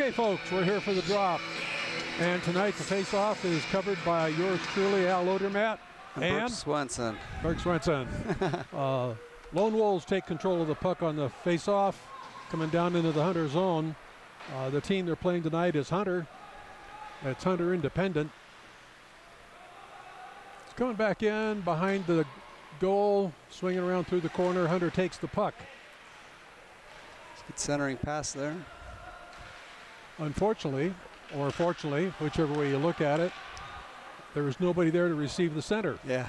Okay, folks, we're here for the drop. And tonight the face-off is covered by yours truly, Al Lodermatt. And Burke Swenson. Burke Swenson. Lone Wolves take control of the puck on the face-off, coming down into the Hunter zone. The team they're playing tonight is Hunter. It's Hunter Independent. It's coming back in behind the goal, swinging around through the corner. Hunter takes the puck. Good centering pass there. Unfortunately, or fortunately, whichever way you look at it, there was nobody there to receive the center. Yeah.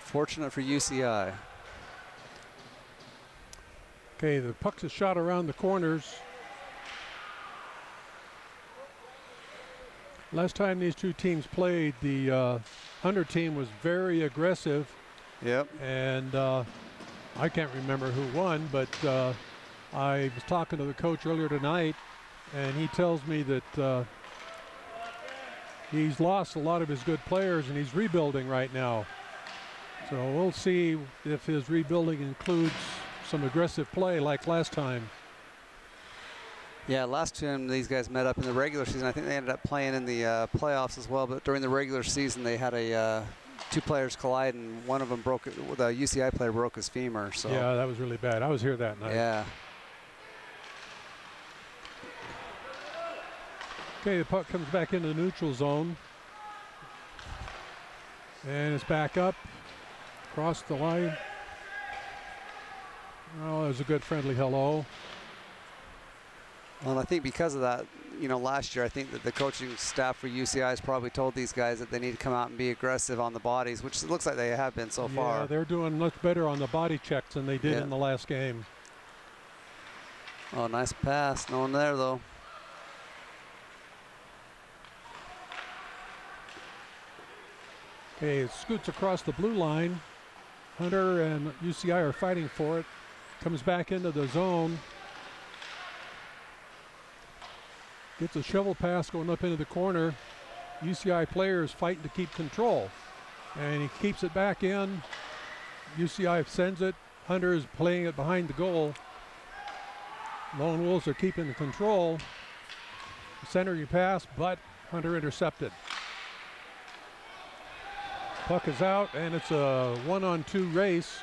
Fortunate for UCI. Okay, the puck's a shot around the corners. Last time these two teams played, the Hunter team was very aggressive. Yep. And I can't remember who won, but I was talking to the coach earlier tonight, and he tells me that he's lost a lot of his good players and he's rebuilding right now. So we'll see if his rebuilding includes some aggressive play like last time. Yeah, last time these guys met up in the regular season, I think they ended up playing in the playoffs as well, but during the regular season they had a two players collide and one of them broke it, the UCI player broke his femur. So yeah, that was really bad. I was here that night. Yeah. Okay, the puck comes back into the neutral zone. And it's back up, across the line. Oh, that was a good friendly hello. Well, and I think because of that, you know, last year I think that the coaching staff for UCI has probably told these guys that they need to come out and be aggressive on the bodies, which it looks like they have been so far. Yeah, they're doing much better on the body checks than they did in the last game. Oh, nice pass. No one there, though. Okay, it scoots across the blue line. Hunter and UCI are fighting for it. Comes back into the zone. Gets a shovel pass going up into the corner. UCI players fighting to keep control. And he keeps it back in. UCI sends it. Hunter is playing it behind the goal. Lone Wolves are keeping the control. Centering pass, but Hunter intercepted. Puck is out, and it's a 1-on-2 race.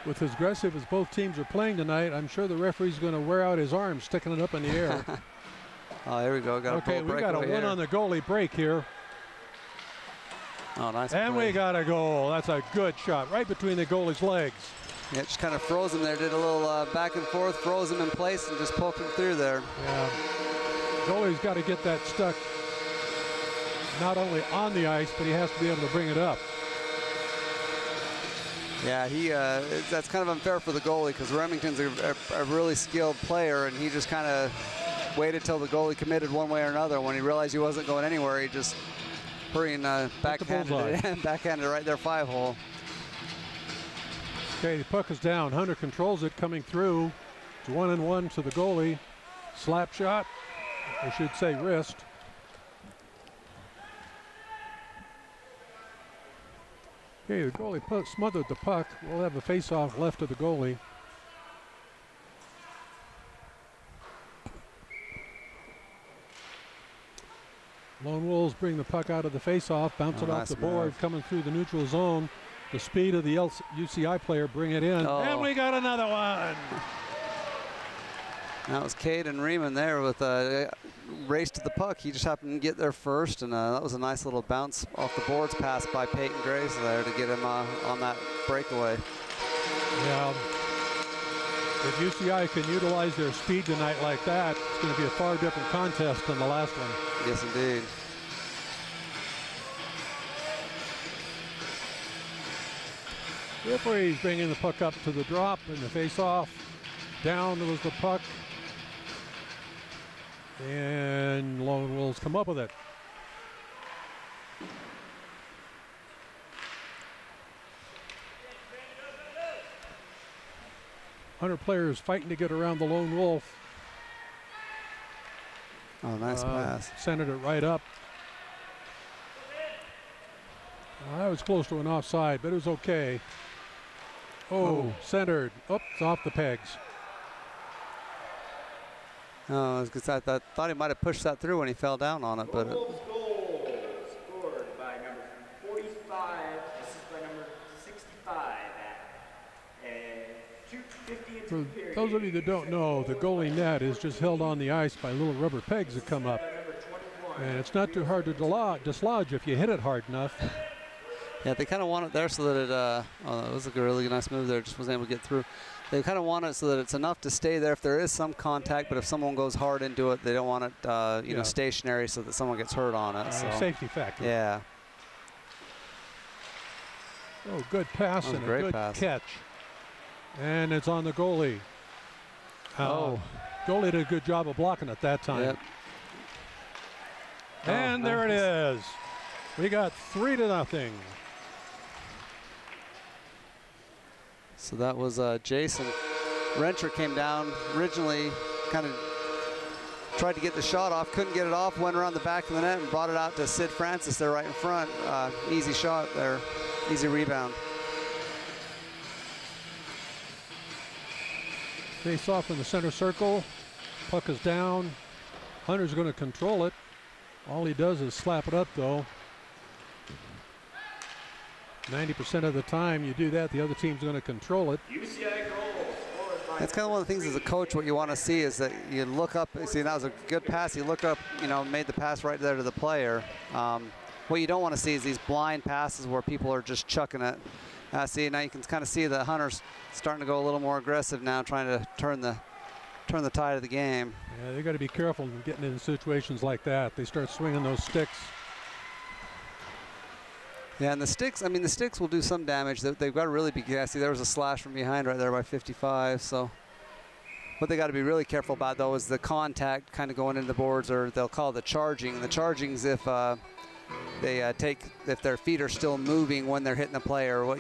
With as aggressive as both teams are playing tonight, I'm sure the referee's going to wear out his arm sticking it up in the air. Oh, here we go. Got okay, we got a one on the goalie break here. Oh, nice And play. we got a goal. That's a good shot right between the goalie's legs. Yeah, just kind of froze him there. Did a little back and forth, froze him in place, and just poked him through there. Yeah. Goalie's got to get that stuck not only on the ice, but he has to be able to bring it up. Yeah, that's kind of unfair for the goalie because Remington's a really skilled player, and he just kind of waited till the goalie committed one way or another. When he realized he wasn't going anywhere, he just hurrying backhanded it right there, 5-hole. Okay, the puck is down. Hunter controls it coming through. It's 1-on-1 to the goalie. Slap shot, I should say wrist. Okay, the goalie smothered the puck. We'll have a face-off left of the goalie. Lone Wolves bring the puck out of the face-off, bounce it off the board, coming through the neutral zone. The speed of the UCI player bring it in. Oh. And we got another one. That was Caden Riemann there with a race to the puck. He just happened to get there first, and that was a nice little bounce off the boards pass by Peyton Grace there to get him on that breakaway. Yeah. If UCI can utilize their speed tonight like that, it's going to be a far different contest than the last one. Yes, indeed. Referee's bringing the puck up to the drop and the face-off. Down was the puck. And Lone Wolves come up with it. Hunter players fighting to get around the Lone Wolf. Oh, nice pass. Centered it right up. That was close to an offside, but it was okay. Oh, centered. Oh, it's off the pegs. Oh, because I thought he might have pushed that through when he fell down on it, but. Goal scored by number 45. Assist by number 65. And 2:50 into the period. For those of you that don't know, the goalie net is just held on the ice by little rubber pegs that come up. And it's not too hard to dislodge if you hit it hard enough. Yeah, they kind of want it there so that it, oh, that was a really nice move there, just wasn't able to get through. They kind of want it so that it's enough to stay there if there is some contact, but if someone goes hard into it, they don't want it, you know, stationary so that someone gets hurt on it. So. Safety factor. Yeah. Oh, good pass and a good catch. And it's on the goalie. Goalie did a good job of blocking it that time. Yep. And there it is. We got 3-0. So that was Jason. Renter came down originally, kind of tried to get the shot off, couldn't get it off, went around the back of the net and brought it out to Sid Francis there right in front. Easy shot there, easy rebound. Face off in the center circle. Puck is down. Hunter's going to control it. All he does is slap it up though. 90% of the time you do that, the other team's going to control it. UCI goal. That's kind of one of the things as a coach, what you want to see is that you look up, see that was a good pass, you look up, you know, made the pass right there to the player. What you don't want to see is these blind passes where people are just chucking it. See, now you can kind of see that Hunter's starting to go a little more aggressive now, trying to turn the tide of the game. Yeah, they got to be careful getting in situations like that. They start swinging those sticks. Yeah, and the sticks, I mean, the sticks will do some damage. They've got to really be, yeah, see, there was a slash from behind right there by 55, so. What they got to be really careful about, though, is the contact kind of going into the boards, or they'll call it the charging. The charging's if if their feet are still moving when they're hitting the player.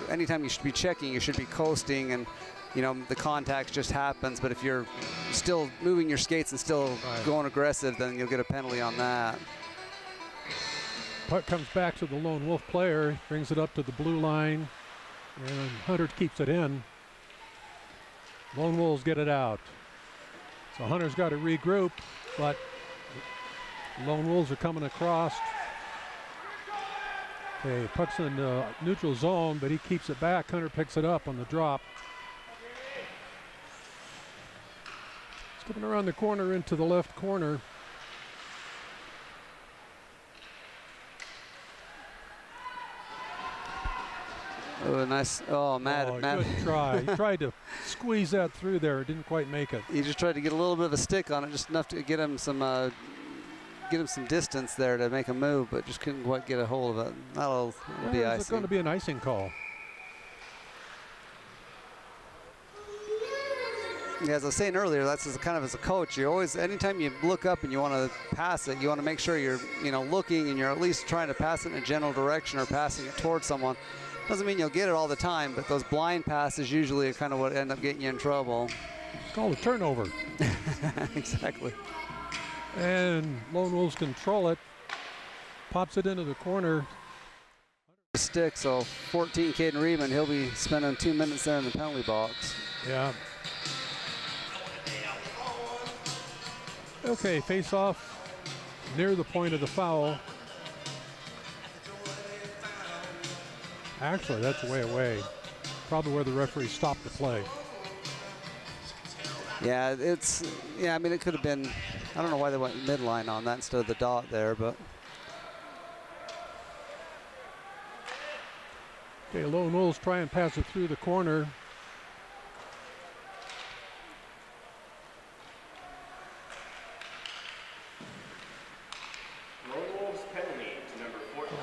Anytime you should be checking, you should be coasting, and, you know, the contact just happens. But if you're still moving your skates and still going aggressive, then you'll get a penalty on that. Puck comes back to the Lone Wolf player, brings it up to the blue line, and Hunter keeps it in. Lone Wolves get it out. So Hunter's got to regroup, but Lone Wolves are coming across. Okay, puck's in the neutral zone, but he keeps it back. Hunter picks it up on the drop. It's coming around the corner into the left corner. Oh, nice. Oh, Matt. Good try. He tried to squeeze that through there. Didn't quite make it. He just tried to get a little bit of a stick on it, just enough to get him some distance there to make a move, but just couldn't quite get a hold of it. That'll be icing. It's going to be an icing call. Yeah, as I was saying earlier, that's kind of as a coach, you always, anytime you look up and you want to pass it, you want to make sure you're, you know, looking and you're at least trying to pass it in a general direction or passing it towards someone. Doesn't mean you'll get it all the time, but those blind passes usually are kind of what end up getting you in trouble. It's called a turnover. Exactly. And Lone Wolves control it, pops it into the corner. Stick, so 14 Caden Reedman, he'll be spending 2 minutes there in the penalty box. Yeah. Okay, face off near the point of the foul. Actually, that's way away. Probably where the referee stopped the play. Yeah, I mean, it could have been, I don't know why they went midline on that instead of the dot there, but. Okay, Lone Wolves try and pass it through the corner.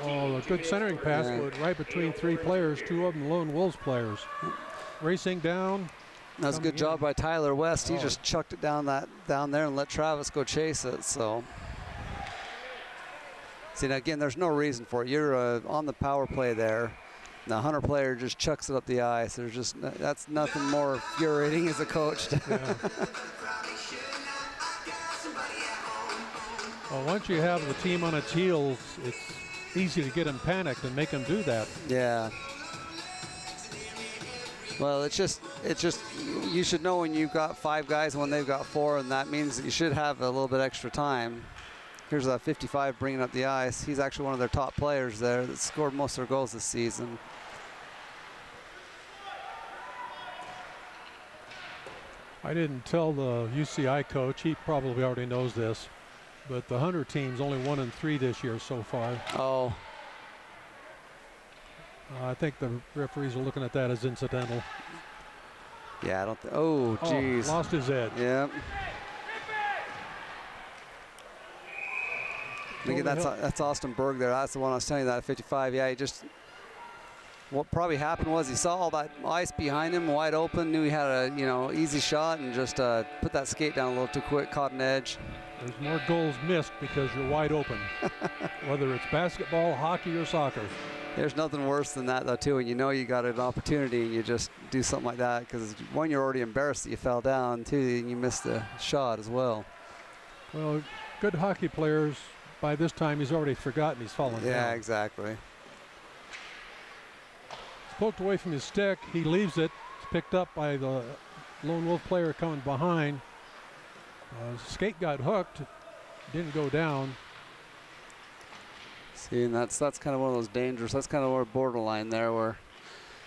Oh, a good centering pass, but right between three players, two of them Lone Wolves players. Racing down. That was a good job by Tyler West. He just chucked it down there and let Travis go chase it. So, see, now again, there's no reason for it. You're on the power play there. The Hunter player just chucks it up the ice. That's nothing more infuriating as a coach. Yeah. Well, once you have the team on its heels, it's easy to get them panicked and make them do that. Yeah. Well, it's just you should know when you've got 5 guys and when they've got 4, and that means that you should have a little bit extra time. Here's that 55 bringing up the ice. He's actually one of their top players there that scored most of their goals this season. I didn't tell the UCI coach. He probably already knows this, but the Hunter team's only 1-3 this year so far. Oh. I think the referees are looking at that as incidental. Yeah, I don't. Oh, geez. Lost his head. Yep. That's Austin Berg there. That's the one I was telling you, that 55. Yeah, he just. What probably happened was he saw all that ice behind him, wide open, knew he had a easy shot, and just put that skate down a little too quick, caught an edge. There's more goals missed because you're wide open, whether it's basketball, hockey, or soccer. There's nothing worse than that, though, too, when you know you got an opportunity and you just do something like that, because one, you're already embarrassed that you fell down, two, and you missed the shot as well. Well, good hockey players, by this time, he's already forgotten he's fallen down. Yeah, exactly. Poked away from his stick. He leaves it. It's picked up by the Lone Wolf player coming behind. Skate got hooked. Didn't go down. See, and that's kind of one of those dangerous. That's kind of more borderline there, where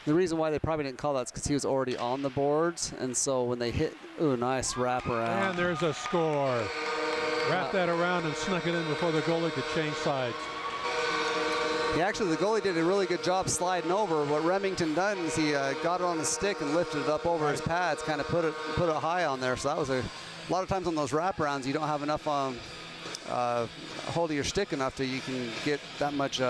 the reason why they probably didn't call that is because he was already on the boards, and so when they hit, ooh, nice wraparound. And there's a score. Wrapped that around and snuck it in before the goalie could change sides. Yeah, actually, the goalie did a really good job sliding over. What Remington done is he got it on his stick and lifted it up over his pads, kind of put it high on there. So that was a lot of times on those wraparounds, you don't have enough hold of your stick enough to you can get that much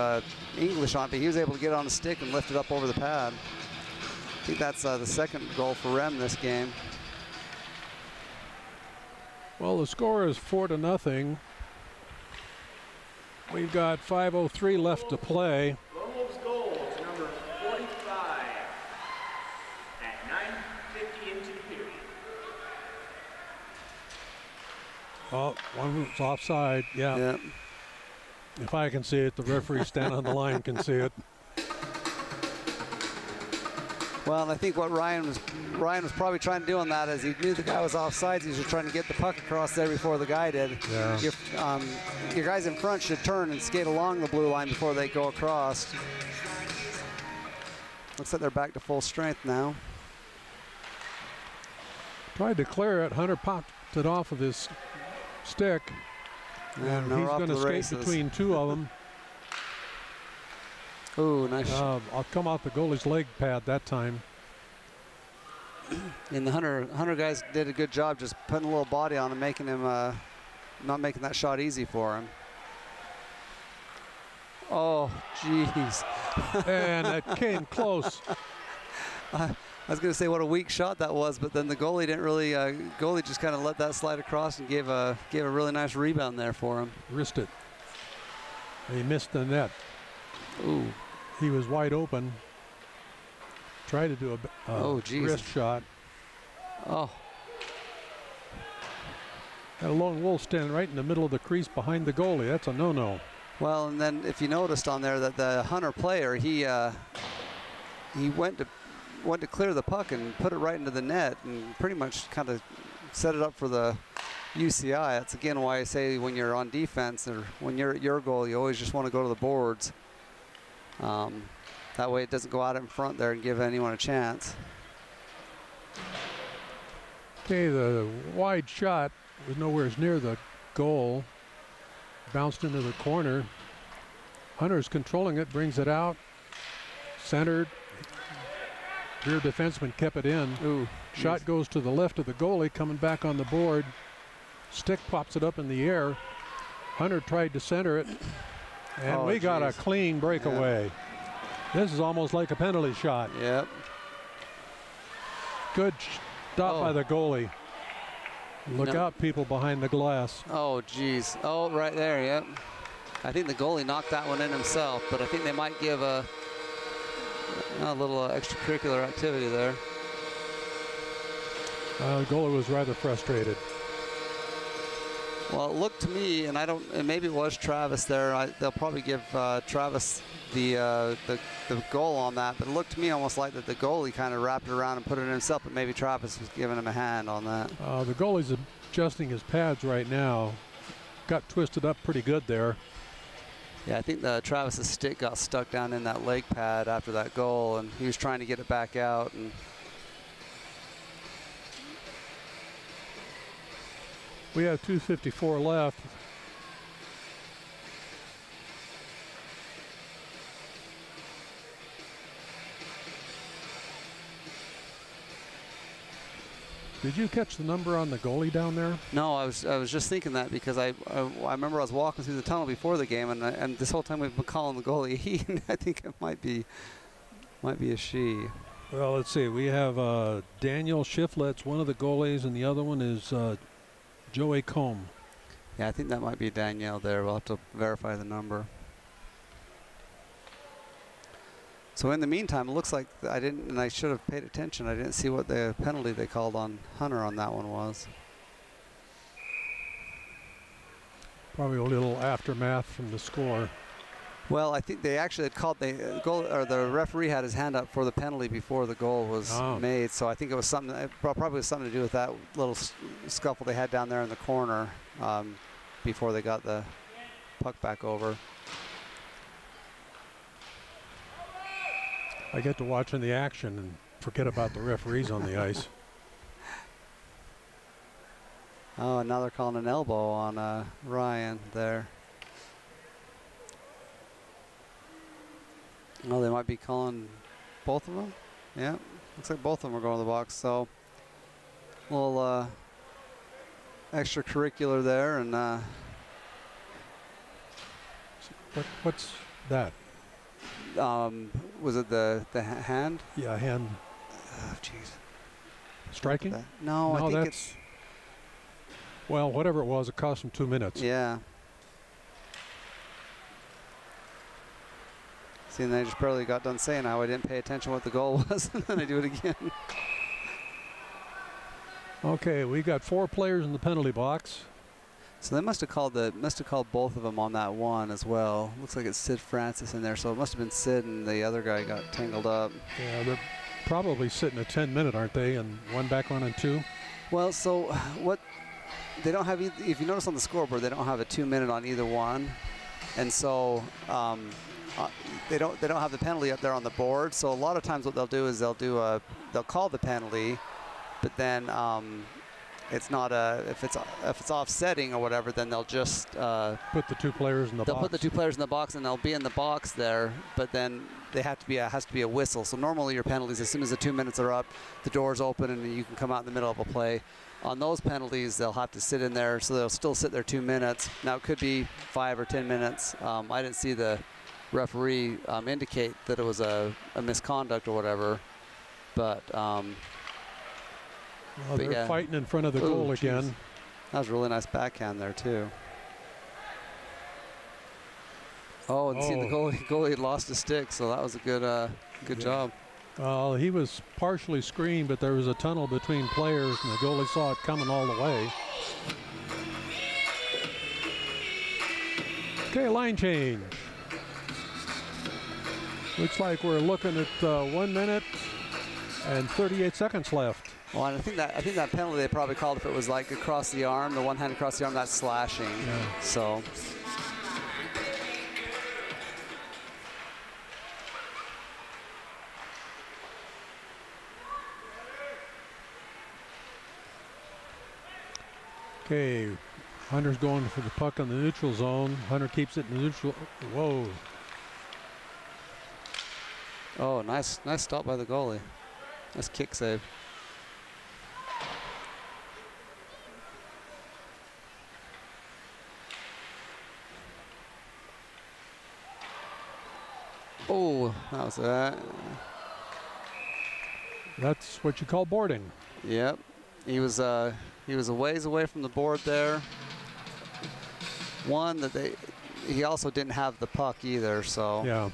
English on it. But he was able to get it on the stick and lift it up over the pad. I think that's the second goal for Rem this game. Well, the score is 4-0. We've got 5:03 left to play. Lone Wolf's goal to number 45 at 9:50 into the period. Oh, one was offside. Yeah. If I can see it, the referee standing on the line can see it. Well, and I think what Ryan was probably trying to do on that is he knew the guy was offside. He was just trying to get the puck across there before the guy did. Yeah. Your guys in front should turn and skate along the blue line before they go across. Looks like they're back to full strength now. Tried to clear it. Hunter popped it off of his stick. And he's going to skate between two of them. Ooh, nice. I'll come off the goalie's leg pad that time. And the Hunter guys did a good job just putting a little body on him, making him not making that shot easy for him. Oh, jeez. And it came close. I was going to say what a weak shot that was, but then the goalie didn't really. Goalie just kind of let that slide across and gave a really nice rebound there for him. Wrist it. He missed the net. Ooh. He was wide open. Tried to do a wrist shot. Oh. Had a Lone Wolf standing right in the middle of the crease behind the goalie. That's a no-no. Well, and then if you noticed on there that the Hunter player, he went to clear the puck and put it right into the net and pretty much kind of set it up for the UCI. That's again why I say when you're on defense or when you're at your goal, you always just want to go to the boards. That way it doesn't go out in front there and give anyone a chance. Okay, the wide shot was nowhere near the goal. Bounced into the corner. Hunter's controlling it, brings it out. Centered. Rear defenseman kept it in. Ooh, shot goes to the left of the goalie, coming back on the board. Stick pops it up in the air. Hunter tried to center it. And we got a clean breakaway. Yeah. This is almost like a penalty shot. Yep. Good stop by the goalie. Look out, people behind the glass. Oh, geez. Oh, right there, yep. I think the goalie knocked that one in himself, but I think they might give a little extracurricular activity there. The goalie was rather frustrated. Well, it looked to me, and I don't, and maybe it was Travis there. They'll probably give Travis the goal on that, but it looked to me almost like that the goalie kind of wrapped it around and put it in himself, but maybe Travis was giving him a hand on that. The goalie's adjusting his pads right now. Got twisted up pretty good there. Yeah, I think Travis's stick got stuck down in that leg pad after that goal, and he was trying to get it back out. And we have 2:54 left. Did you catch the number on the goalie down there? No, I was just thinking that because I remember I was walking through the tunnel before the game, and this whole time we've been calling the goalie he, and I think it might be a she. Well, let's see. We have Daniel Shiflett's one of the goalies, and the other one is Joey Combe. Yeah, I think that might be Danielle there. We'll have to verify the number. So in the meantime, it looks like I didn't, and I should have paid attention. I didn't see what the penalty they called on Hunter on that one was. Probably a little aftermath from the score. Well, I think they actually had called the referee had his hand up for the penalty before the goal was made. So I think it was something, probably something to do with that little scuffle they had down there in the corner before they got the puck back over. I get to watching the action and forget about the referees on the ice. Oh, and now they're calling an elbow on Ryan there. Oh, they might be calling both of them. Yeah, looks like both of them are going to the box. So, a little extracurricular there, and what's that? Was it the hand? Yeah, hand. Oh, jeez. Striking? No, I think that's, it's. Well, whatever it was, it cost him 2 minutes. Yeah. See, and I just barely got done saying how I didn't pay attention what the goal was, and then I do it again. Okay, we got 4 players in the penalty box. So they must have called both of them on that one as well. Looks like it's Sid Francis in there, so it must have been Sid and the other guy got tangled up. Yeah, they're probably sitting at 10-minute, aren't they? And one back on and 2. Well, so what they don't have, if you notice on the scoreboard, they don't have a 2-minute on either one, and so they don't have the penalty up there on the board. So a lot of times what they'll do is they'll call the penalty, but then it's not if it's offsetting or whatever, then they'll just put the 2 players in the box. They'll put the 2 players in the box, and they'll be in the box there. But then they has to be a whistle. So normally your penalties, as soon as the 2 minutes are up, the doors open and you can come out in the middle of a play. On those penalties, they'll have to sit in there, so they'll still sit there 2 minutes. Now it could be 5 or 10 minutes. I didn't see the referee indicate that it was a misconduct or whatever, but. Well, they're fighting in front of the goal again. Geez. That was a really nice backhand there too. Oh, and see the goalie lost his stick, so that was a good job. He was partially screened, but there was a tunnel between players, and the goalie saw it coming all the way. Okay, line change. Looks like we're looking at 1 minute and 38 seconds left. Well, and I think that penalty they probably called if it was like across the arm, the one hand across the arm, that's slashing. Yeah. So. Okay, Hunter's going for the puck on the neutral zone. Hunter keeps it in the neutral. Whoa. Oh, nice stop by the goalie. Nice kick save. Oh, that was that. That's what you call boarding. Yep, he was a ways away from the board there. One that he also didn't have the puck either, so. Yeah.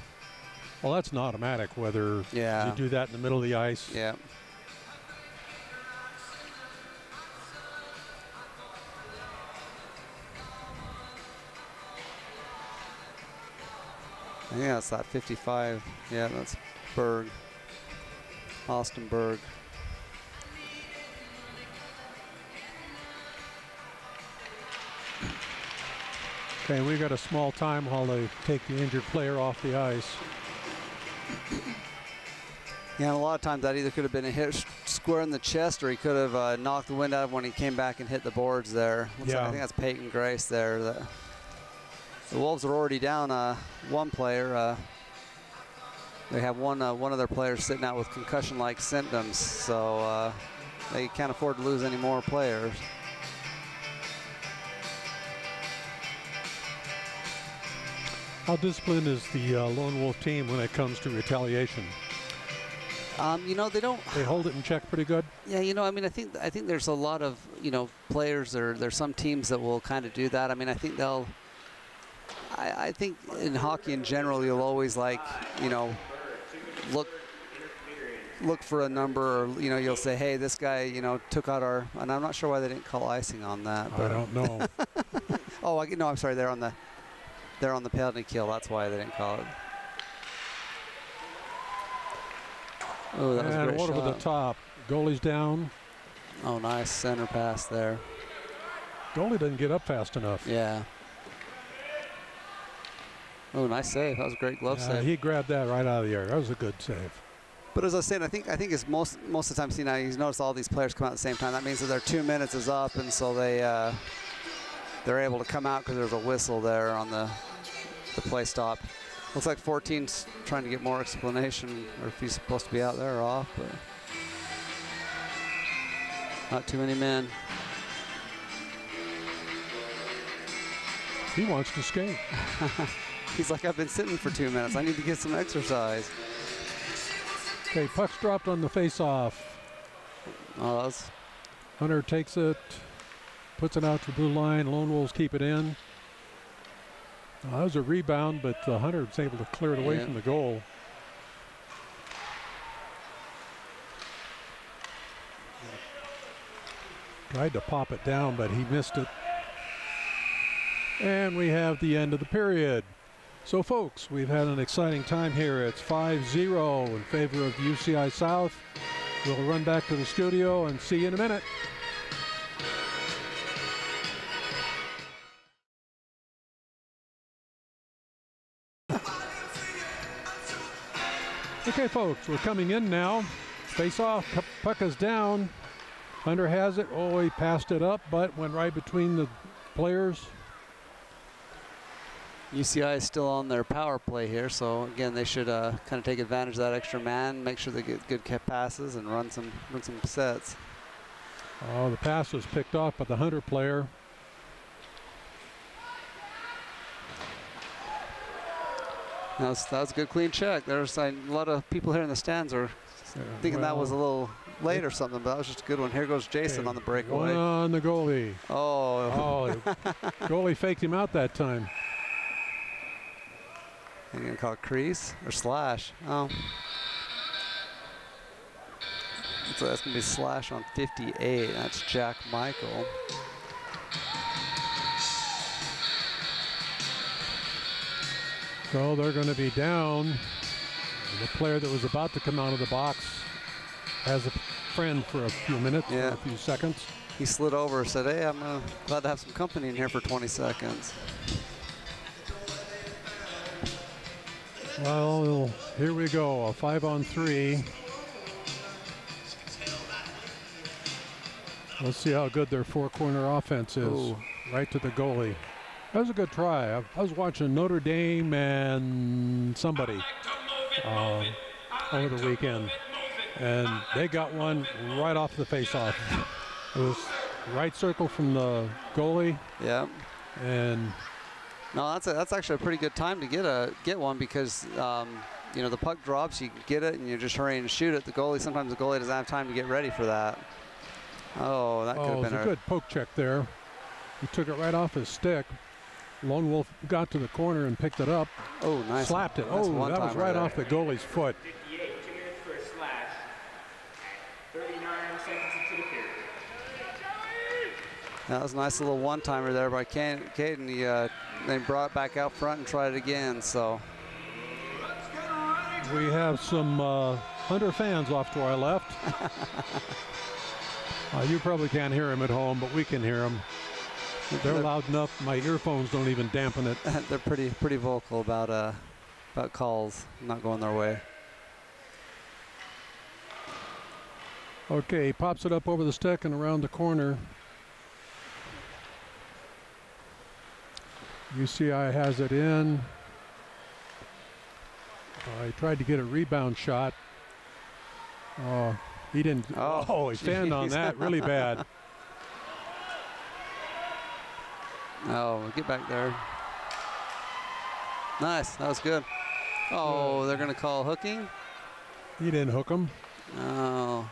Well, that's an automatic whether you do that in the middle of the ice. Yeah. think that's that 55. Yeah, that's Berg. Austin Berg. Okay, we got a small time while they take the injured player off the ice. Yeah, and a lot of times that either could have been a hit square in the chest, or he could have knocked the wind out of him when he came back and hit the boards there. Looks like, I think that's Peyton Grace there. The Wolves are already down one player. They have one of their players sitting out with concussion-like symptoms, so they can't afford to lose any more players. How disciplined is the Lone Wolf team when it comes to retaliation? You know, they don't. They hold it in check pretty good. Yeah, you know, I mean, I think there's a lot of, you know, players. There's some teams that will kind of do that. I mean, I think they'll. I think in hockey in general, you'll always, like, you know, look for a number, or, you know, you'll say, hey, this guy, you know, took out our. And I'm not sure why they didn't call icing on that. But I don't know. Oh, no, I'm sorry. They're on the penalty kill. That's why they didn't call it. Oh, that was a great shot. Over the top. Goalie's down. Oh, nice center pass there. Goalie didn't get up fast enough. Yeah. Oh, nice save. That was a great glove save. He grabbed that right out of the air. That was a good save. But as I was saying, I think it's most of the time, see, now you notice all these players come out at the same time. That means that their 2 minutes is up, and so they're able to come out because there's a whistle there on the play stop. Looks like 14's trying to get more explanation, or if he's supposed to be out there or off, but not too many men. He wants to skate. He's like, I've been sitting for 2 minutes. I need to get some exercise. Okay, puck's dropped on the face-off. Oh, that's... Hunter takes it, puts it out to the blue line. Lone Wolves keep it in. That was a rebound, but Hunter was able to clear it away from the goal. Tried to pop it down, but he missed it. And we have the end of the period. So, folks, we've had an exciting time here. It's 5-0 in favor of UCI South. We'll run back to the studio and see you in a minute. Okay, folks, we're coming in now. Face off, puck is down. Hunter has it. Oh, he passed it up, but went right between the players. UCI is still on their power play here, so again, they should kind of take advantage of that extra man, make sure they get good passes and run some sets. Oh, the pass was picked off by the Hunter player. That was a good clean check. There's a lot of people here in the stands are thinking that was a little late or something, but that was just a good one. Here goes Jason on the breakaway. One on the goalie. Oh. Goalie faked him out that time. Are you going to call it crease or slash? Oh. So that's going to be slash on 58. That's Jack Michael. So they're going to be down. The player that was about to come out of the box has a friend for a few minutes, for a few seconds. He slid over and said, hey, I'm glad to have some company in here for 20 seconds. Well, here we go, a 5-on-3. Let's see how good their four-corner offense is. Ooh. Right to the goalie. That was a good try. I was watching Notre Dame and somebody over the weekend, and they got one right off the face-off. It was right circle from the goalie. Yeah. And no, that's actually a pretty good time to get one because you know, the puck drops, you get it, and you're just hurrying to shoot it. Sometimes the goalie doesn't have time to get ready for that. Oh, that could have been a good poke check there. He took it right off his stick. Lone Wolf got to the corner and picked it up. Oh, nice. Slapped it. Nice that was right off the goalie's foot. 58, 2 minutes for a slash. 39 seconds into the period. That was a nice little one-timer there by Caden. They brought it back out front and tried it again. So We have some Hunter fans off to our left. You probably can't hear them at home, but we can hear them. They're loud enough. My earphones don't even dampen it. They're pretty vocal about calls not going their way. Okay, pops it up over the stick and around the corner. UCI has it in. He tried to get a rebound shot. He didn't. Oh, he fanned on that really bad. Oh, get back there. Nice, that was good. Oh, they're going to call hooking? He didn't hook him. Oh.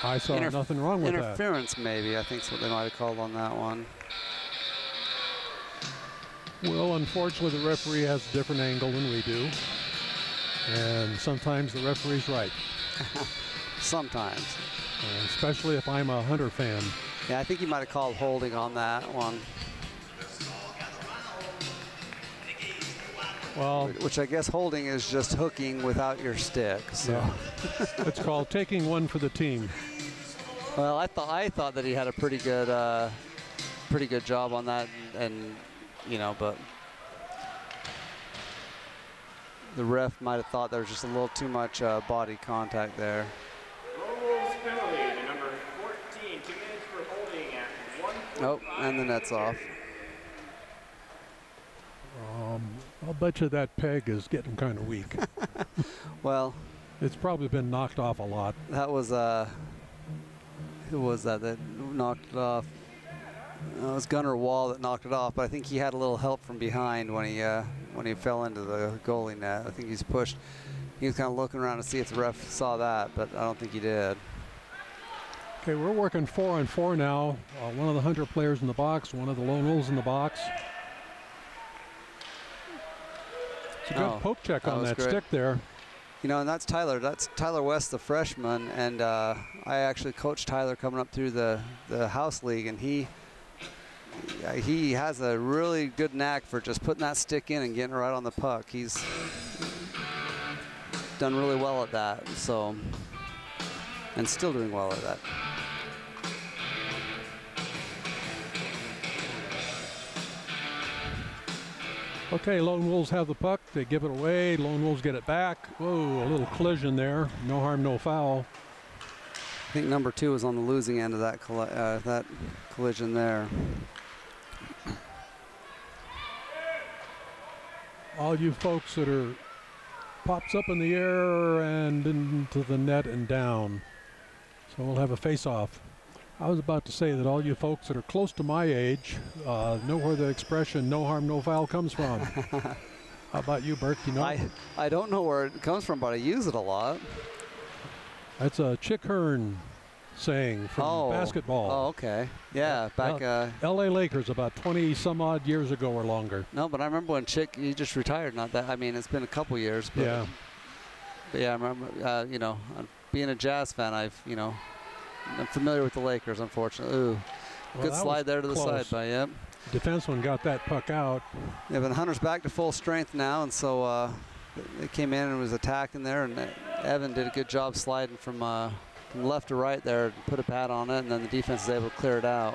I saw nothing wrong with that. Interference, maybe. I think that's what they might have called on that one. Well, unfortunately, the referee has a different angle than we do. And sometimes the referee's right. Sometimes. Especially if I'm a Hunter fan. Yeah, I think he might have called holding on that one. Well, which I guess holding is just hooking without your stick. So yeah. It's called taking one for the team. Well, I thought that he had a pretty good job on that, and you know, but the ref might have thought there was just a little too much body contact there. Lone Wolves penalty to number 14, 2 minutes for holding at 1:45. Oh, and the net's off. I'll bet you that peg is getting kind of weak. Well, it's probably been knocked off a lot. That was who was that knocked it off? It was Gunnar Wall that knocked it off, but I think he had a little help from behind when he fell into the goalie net. I think he's pushed. He was kind of looking around to see if the ref saw that, but I don't think he did. Okay, we're working 4-on-4 now. One of the Hunter players in the box, one of the Lone Wolves in the box. It's a good poke check on that stick there. You know, and that's Tyler. That's Tyler West, the freshman, and I actually coached Tyler coming up through the house league, and he has a really good knack for just putting that stick in and getting right on the puck. He's done really well at that, so, and still doing well at that. Okay, Lone Wolves have the puck. They give it away. Lone Wolves get it back. Whoa, a little collision there. No harm, no foul. I think number 2 was on the losing end of that collision there. All you folks that are pops up in the air and into the net and down. So we'll have a face-off. I was about to say that all you folks that are close to my age know where the expression "no harm, no foul" comes from. How about you, Bert? You know? I don't know where it comes from, but I use it a lot. That's a Chick Hearn saying from basketball. Oh, okay. Yeah, back. L.A. Lakers about 20 some odd years ago or longer. No, but I remember when Chick, he just retired. Not that. I mean, it's been a couple years. But, yeah. But yeah, I remember. You know, being a Jazz fan, I'm familiar with the Lakers, unfortunately. Ooh, good slide there to the side by yep. Defenseman got that puck out. Yeah, but Hunter's back to full strength now, and so they came in and was attacking there, and Evan did a good job sliding from left to right there, put a pad on it, and then the defense is able to clear it out.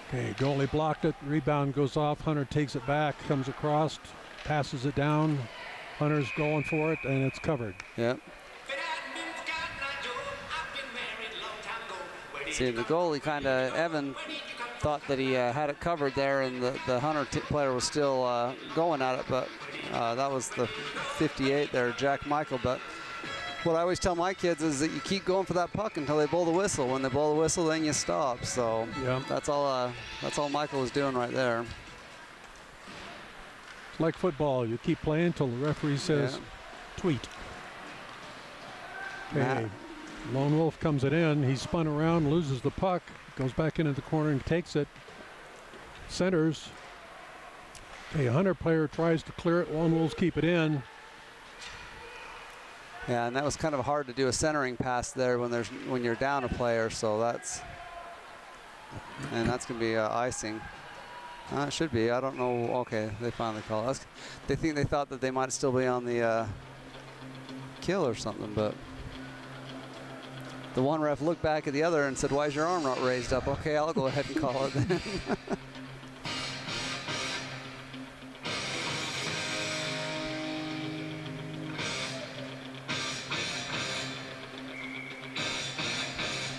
Okay, goalie blocked it. Rebound goes off. Hunter takes it back, comes across, passes it down. Hunter's going for it, and it's covered. Yep. See, the goalie Evan thought that he had it covered there, and the Hunter player was still going at it, but that was the 58 there, Jack Michael. But what I always tell my kids is that you keep going for that puck until they blow the whistle. When they blow the whistle, then you stop. So that's all Michael was doing right there. It's like football. You keep playing until the referee says, tweet. Okay, Lone Wolf comes it in. He's spun around, loses the puck, goes back into the corner and takes it. Centers. Okay, a Hunter player tries to clear it. Lone Wolves keep it in. Yeah, and that was kind of hard to do a centering pass there when you're down a player. So that's going to be icing. It should be. I don't know. Okay, they finally call us. They thought that they might still be on the kill or something, but the one ref looked back at the other and said, "Why is your arm not raised up?" Okay, I'll go ahead and call it then.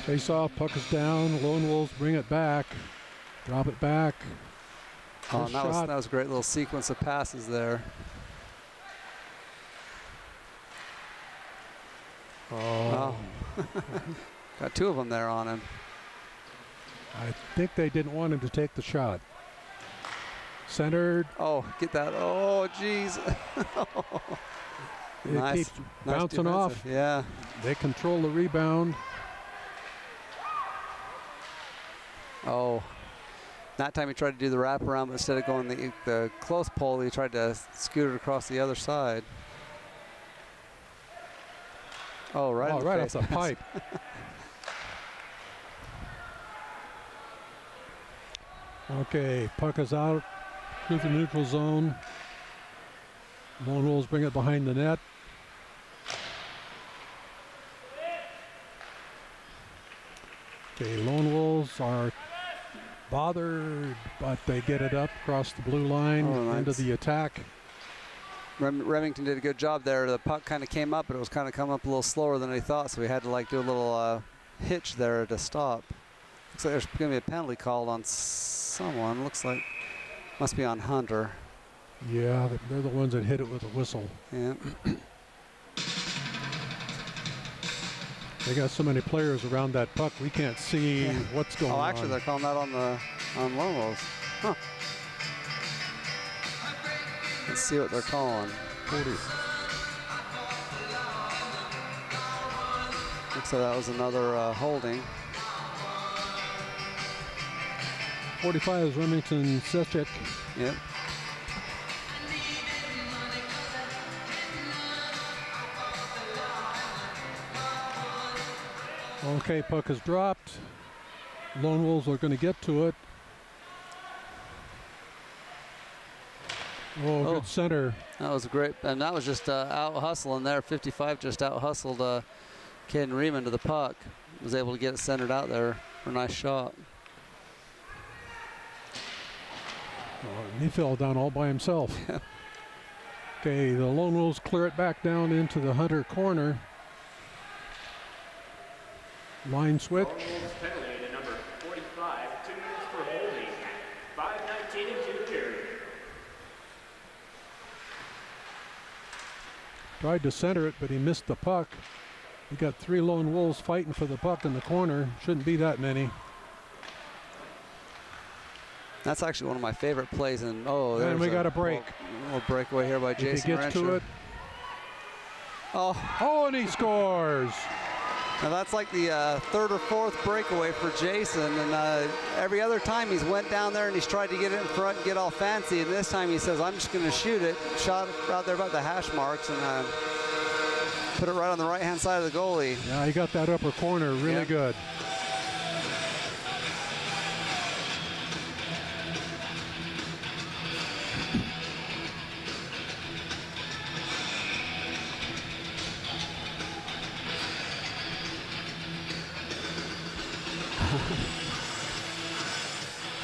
Face off, puck is down. Lone Wolves bring it back. Drop it back. Oh, that was a great little sequence of passes there. Oh. Got two of them there on him. I think they didn't want him to take the shot. Centered. Oh, get that. Oh, jeez. It keeps bouncing off. Yeah. They control the rebound. Oh, that time he tried to do the wraparound, but instead of going the close pole, he tried to scoot it across the other side. Oh, right off the pipe. Okay, puck is out through the neutral zone. Lone Wolves bring it behind the net. Okay, Lone Wolves are bothered, but they get it up across the blue line into the attack. Remington did a good job there. The puck kind of came up, but it was kind of coming up a little slower than he thought, so we had to like do a little hitch there to stop. Looks like there's going to be a penalty called on someone. Looks like must be on Hunter. Yeah, they're the ones that hit it with a whistle. Yeah. They got so many players around that puck, we can't see what's going on. Oh, actually, they're calling that on Lone Wolves. Huh. Let's see what they're calling. 40. Looks like that was another holding. 45 is Remington Sechik. Yep. Okay, puck is dropped. Lone Wolves are going to get to it. Oh, good center. That was great, and that was just out hustling there. 55 just out hustled Caden Riemann to the puck. Was able to get it centered out there for a nice shot. Oh, he fell down all by himself. Okay, the Lone Wolves clear it back down into the Hunter corner. Line switch. Lone Wolves penalty to number 45, 2 minutes for holding. 5:19 into the period. Tried to center it, but he missed the puck. We got 3 Lone Wolves fighting for the puck in the corner. Shouldn't be that many. That's actually one of my favorite plays. And and we got a break. Little breakaway here by Jason If he gets Rencher. to it. Oh, and he scores. Now that's like the third or fourth breakaway for Jason, and every other time he's went down there and he's tried to get it in front and get all fancy, and this time he says, I'm just going to shoot it. Shot out there about the hash marks and put it right on the right-hand side of the goalie. Yeah, he got that upper corner really good.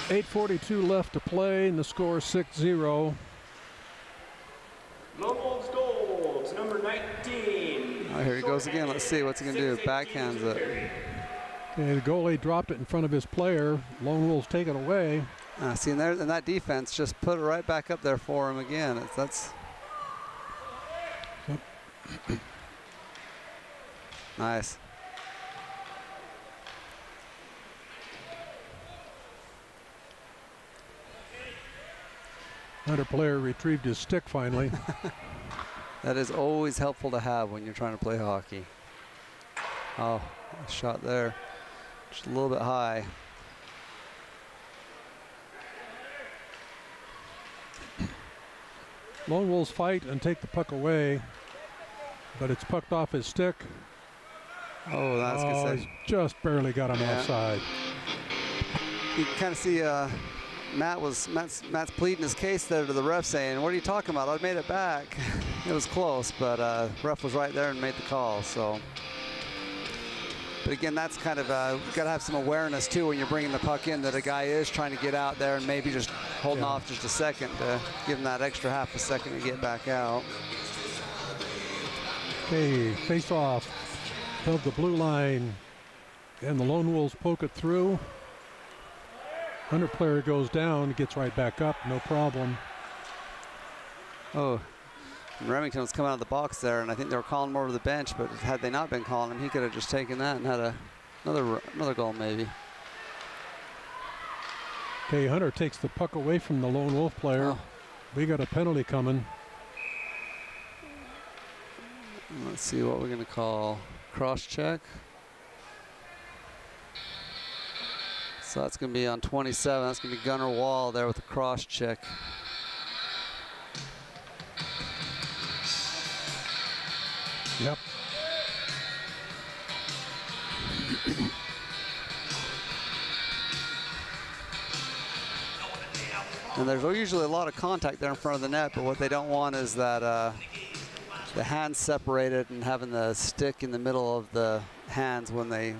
.842 left to play, and the score 6-0. Lone Wolves goals, number 19. Oh, here he goes again. Let's see what's he going to do. Backhands it. Okay, the goalie dropped it in front of his player. Lone Wolves take it away. See, and that defense just put it right back up there for him again. That's nice. Hunter player retrieved his stick finally. That is always helpful to have when you're trying to play hockey. Oh, a shot there. Just a little bit high. Lone Wolves fight and take the puck away, but it's pucked off his stick. Oh, that's good he's save. just barely got him offside. You can kind of see Matt's pleading his case there to the ref, saying, "What are you talking about? I made it back." It was close, but ref was right there and made the call. So, but again, that's kind of you got to have some awareness too when you're bringing the puck in that a guy is trying to get out there and maybe just holding off just a second to give him that extra half a second to get back out. Okay, face off of the blue line, and the Lone Wolves poke it through. Hunter player goes down, gets right back up, no problem. Oh, and Remington was coming out of the box there, and I think they were calling him over the bench, but had they not been calling him, he could have just taken that and had another goal maybe. Okay, Hunter takes the puck away from the Lone Wolf player. Oh. We got a penalty coming. Let's see what we're going to call cross check. So that's going to be on 27. That's going to be Gunnar Wall there with the cross check. Yep. And there's usually a lot of contact there in front of the net, but what they don't want is that the hands separated and having the stick in the middle of the hands when they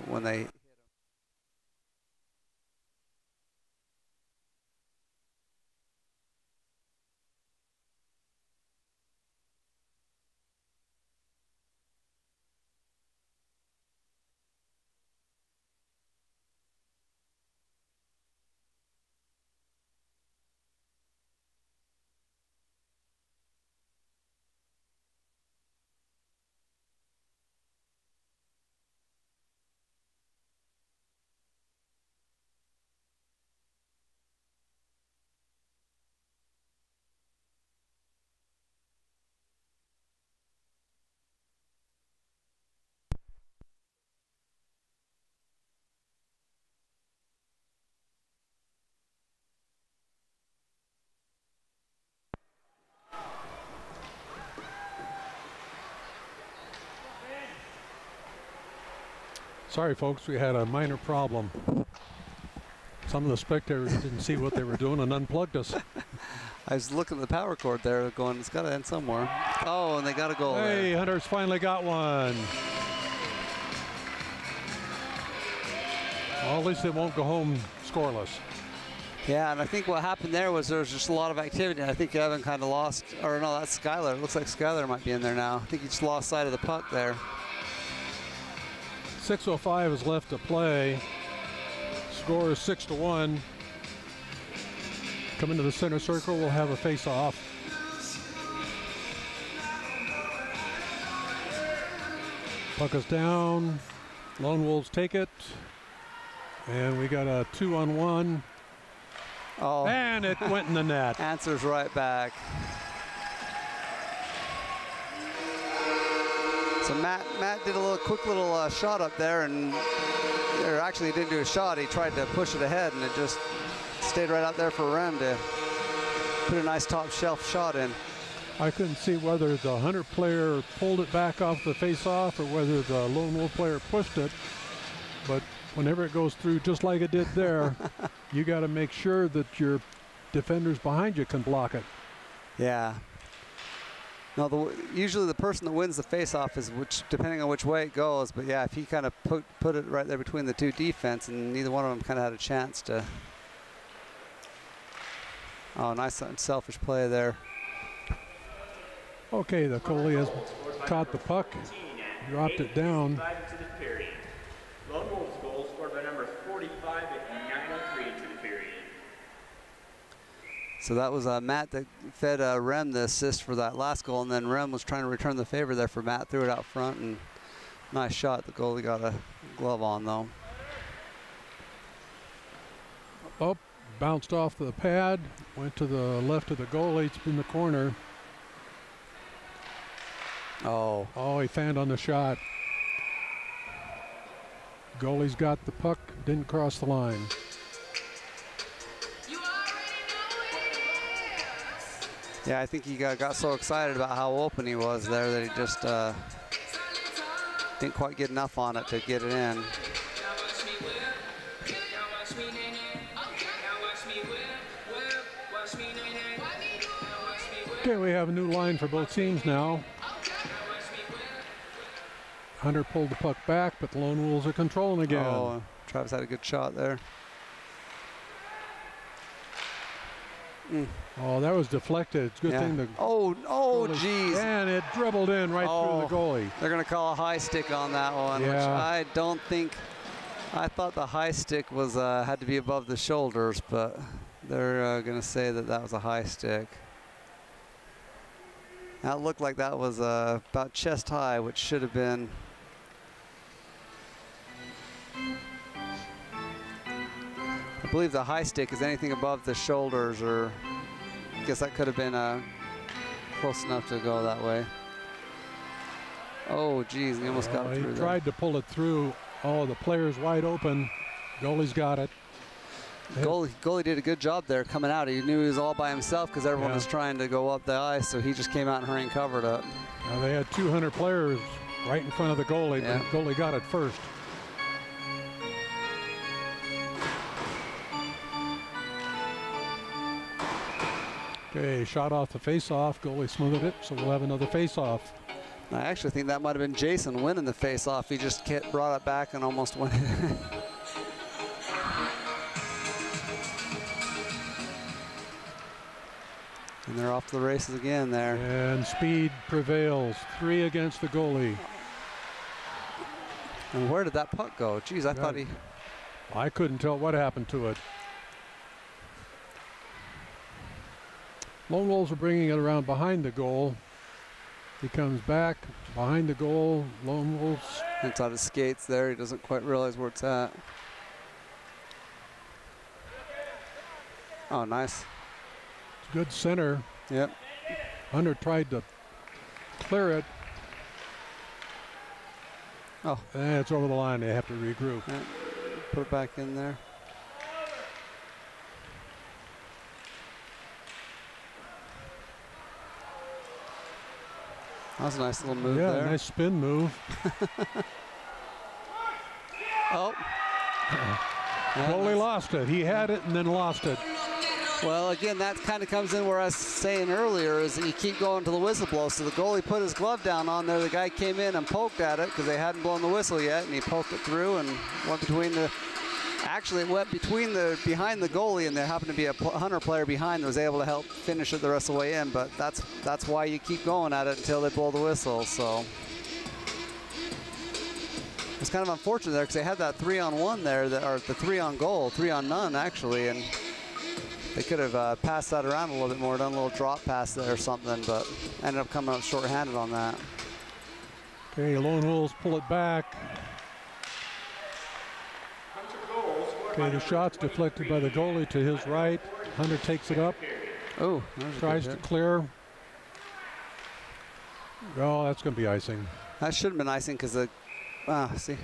Sorry, folks, we had a minor problem. Some of the spectators didn't see what they were doing and unplugged us. I was looking at the power cord there going, it's got to end somewhere. Oh, and they got a goal there. Hey, Hunter's finally got one. Well, at least they won't go home scoreless. Yeah, and I think what happened there was there was just a lot of activity. I think Evan kind of lost, or no, that's Skylar. It looks like Skylar might be in there now. I think he just lost sight of the puck there. 6:05 is left to play. Score is 6-1. Coming to the center circle, we'll have a face-off. Puck is down. Lone Wolves take it. And we got a 2-on-1. Oh. And it went in the net. Answers right back. So Matt did a quick little shot up there, and or actually he didn't do a shot. He tried to push it ahead, and it just stayed right out there for Rem to put a nice top shelf shot in. I couldn't see whether the Hunter player pulled it back off the face-off or whether the Lone Wolf player pushed it. But whenever it goes through just like it did there, you got to make sure that your defenders behind you can block it. Yeah. No, usually the person that wins the face-off is depending on which way it goes. But yeah, if he kind of put it right there between the two defense, and neither one of them kind of had a chance to. Oh, nice selfish play there. Okay, the goalie has caught the puck, dropped it down. Lone Wolves goal scored by number 45 at 9:03 into the period. So that was Matt that fed Rem the assist for that last goal, and then Rem was trying to return the favor there for Matt, threw it out front, and nice shot. The goalie got a glove on though. Up, bounced off the pad, went to the left of the goalie. It's in the corner. Oh. Oh, he fanned on the shot. Goalie's got the puck, didn't cross the line. Yeah, I think he got so excited about how open he was there that he just didn't quite get enough on it to get it in. Okay, we have a new line for both teams now. Hunter pulled the puck back, but the Lone Wolves are controlling again. Oh, Travis had a good shot there. Oh, that was deflected. It's a good thing the geez. And it dribbled in right through the goalie. They're going to call a high stick on that one, which I don't think. I thought the high stick was had to be above the shoulders, but they're going to say that that was a high stick. That looked like that was about chest high, which should have been. I believe the high stick is anything above the shoulders, or I guess that could have been close enough to go that way. Oh, geez, he almost got it through. He tried to pull it through. Oh, the player's wide open. Goalie's got it. Goalie did a good job there coming out. He knew he was all by himself because everyone was trying to go up the ice, so he just came out and hurried and covered up. Now they had 200 players right in front of the goalie, but the goalie got it first. Okay, shot off the face-off. Goalie smoothed it, so we'll have another face-off. I actually think that might have been Jason winning the face-off. He just brought it back and almost went in. And they're off to the races again there. And speed prevails. 3 against the goalie. And where did that puck go? Geez, I thought he... I couldn't tell what happened to it. Lone Wolves are bringing it around behind the goal. He comes back behind the goal. Lone Wolves. Inside his skates there. He doesn't quite realize where it's at. Oh, nice. It's good center. Yep. Hunter tried to clear it. Oh. And it's over the line. They have to regroup. Yeah. Put it back in there. That was a nice little move there. Yeah, nice spin move. Oh. Goalie lost it. He had it and then lost it. Well, again, that kind of comes in where I was saying earlier is that you keep going to the whistle blow. So the goalie put his glove down on there. The guy came in and poked at it because they hadn't blown the whistle yet, and he poked it through and went between the. Actually, it went behind the goalie, and there happened to be a Hunter player behind that was able to help finish it the rest of the way in. But that's why you keep going at it until they blow the whistle. So it's kind of unfortunate there because they had that 3-on-1 there, or the 3-on-goal, 3-on-none actually, and they could have passed that around a little bit more, done a little drop pass there or something, but ended up coming up short-handed on that. Okay, Lone Wolves pull it back. Okay, the shot's deflected by the goalie to his right. Hunter takes it up. Oh, tries to clear. Oh, that's going to be icing. That should have been icing because see,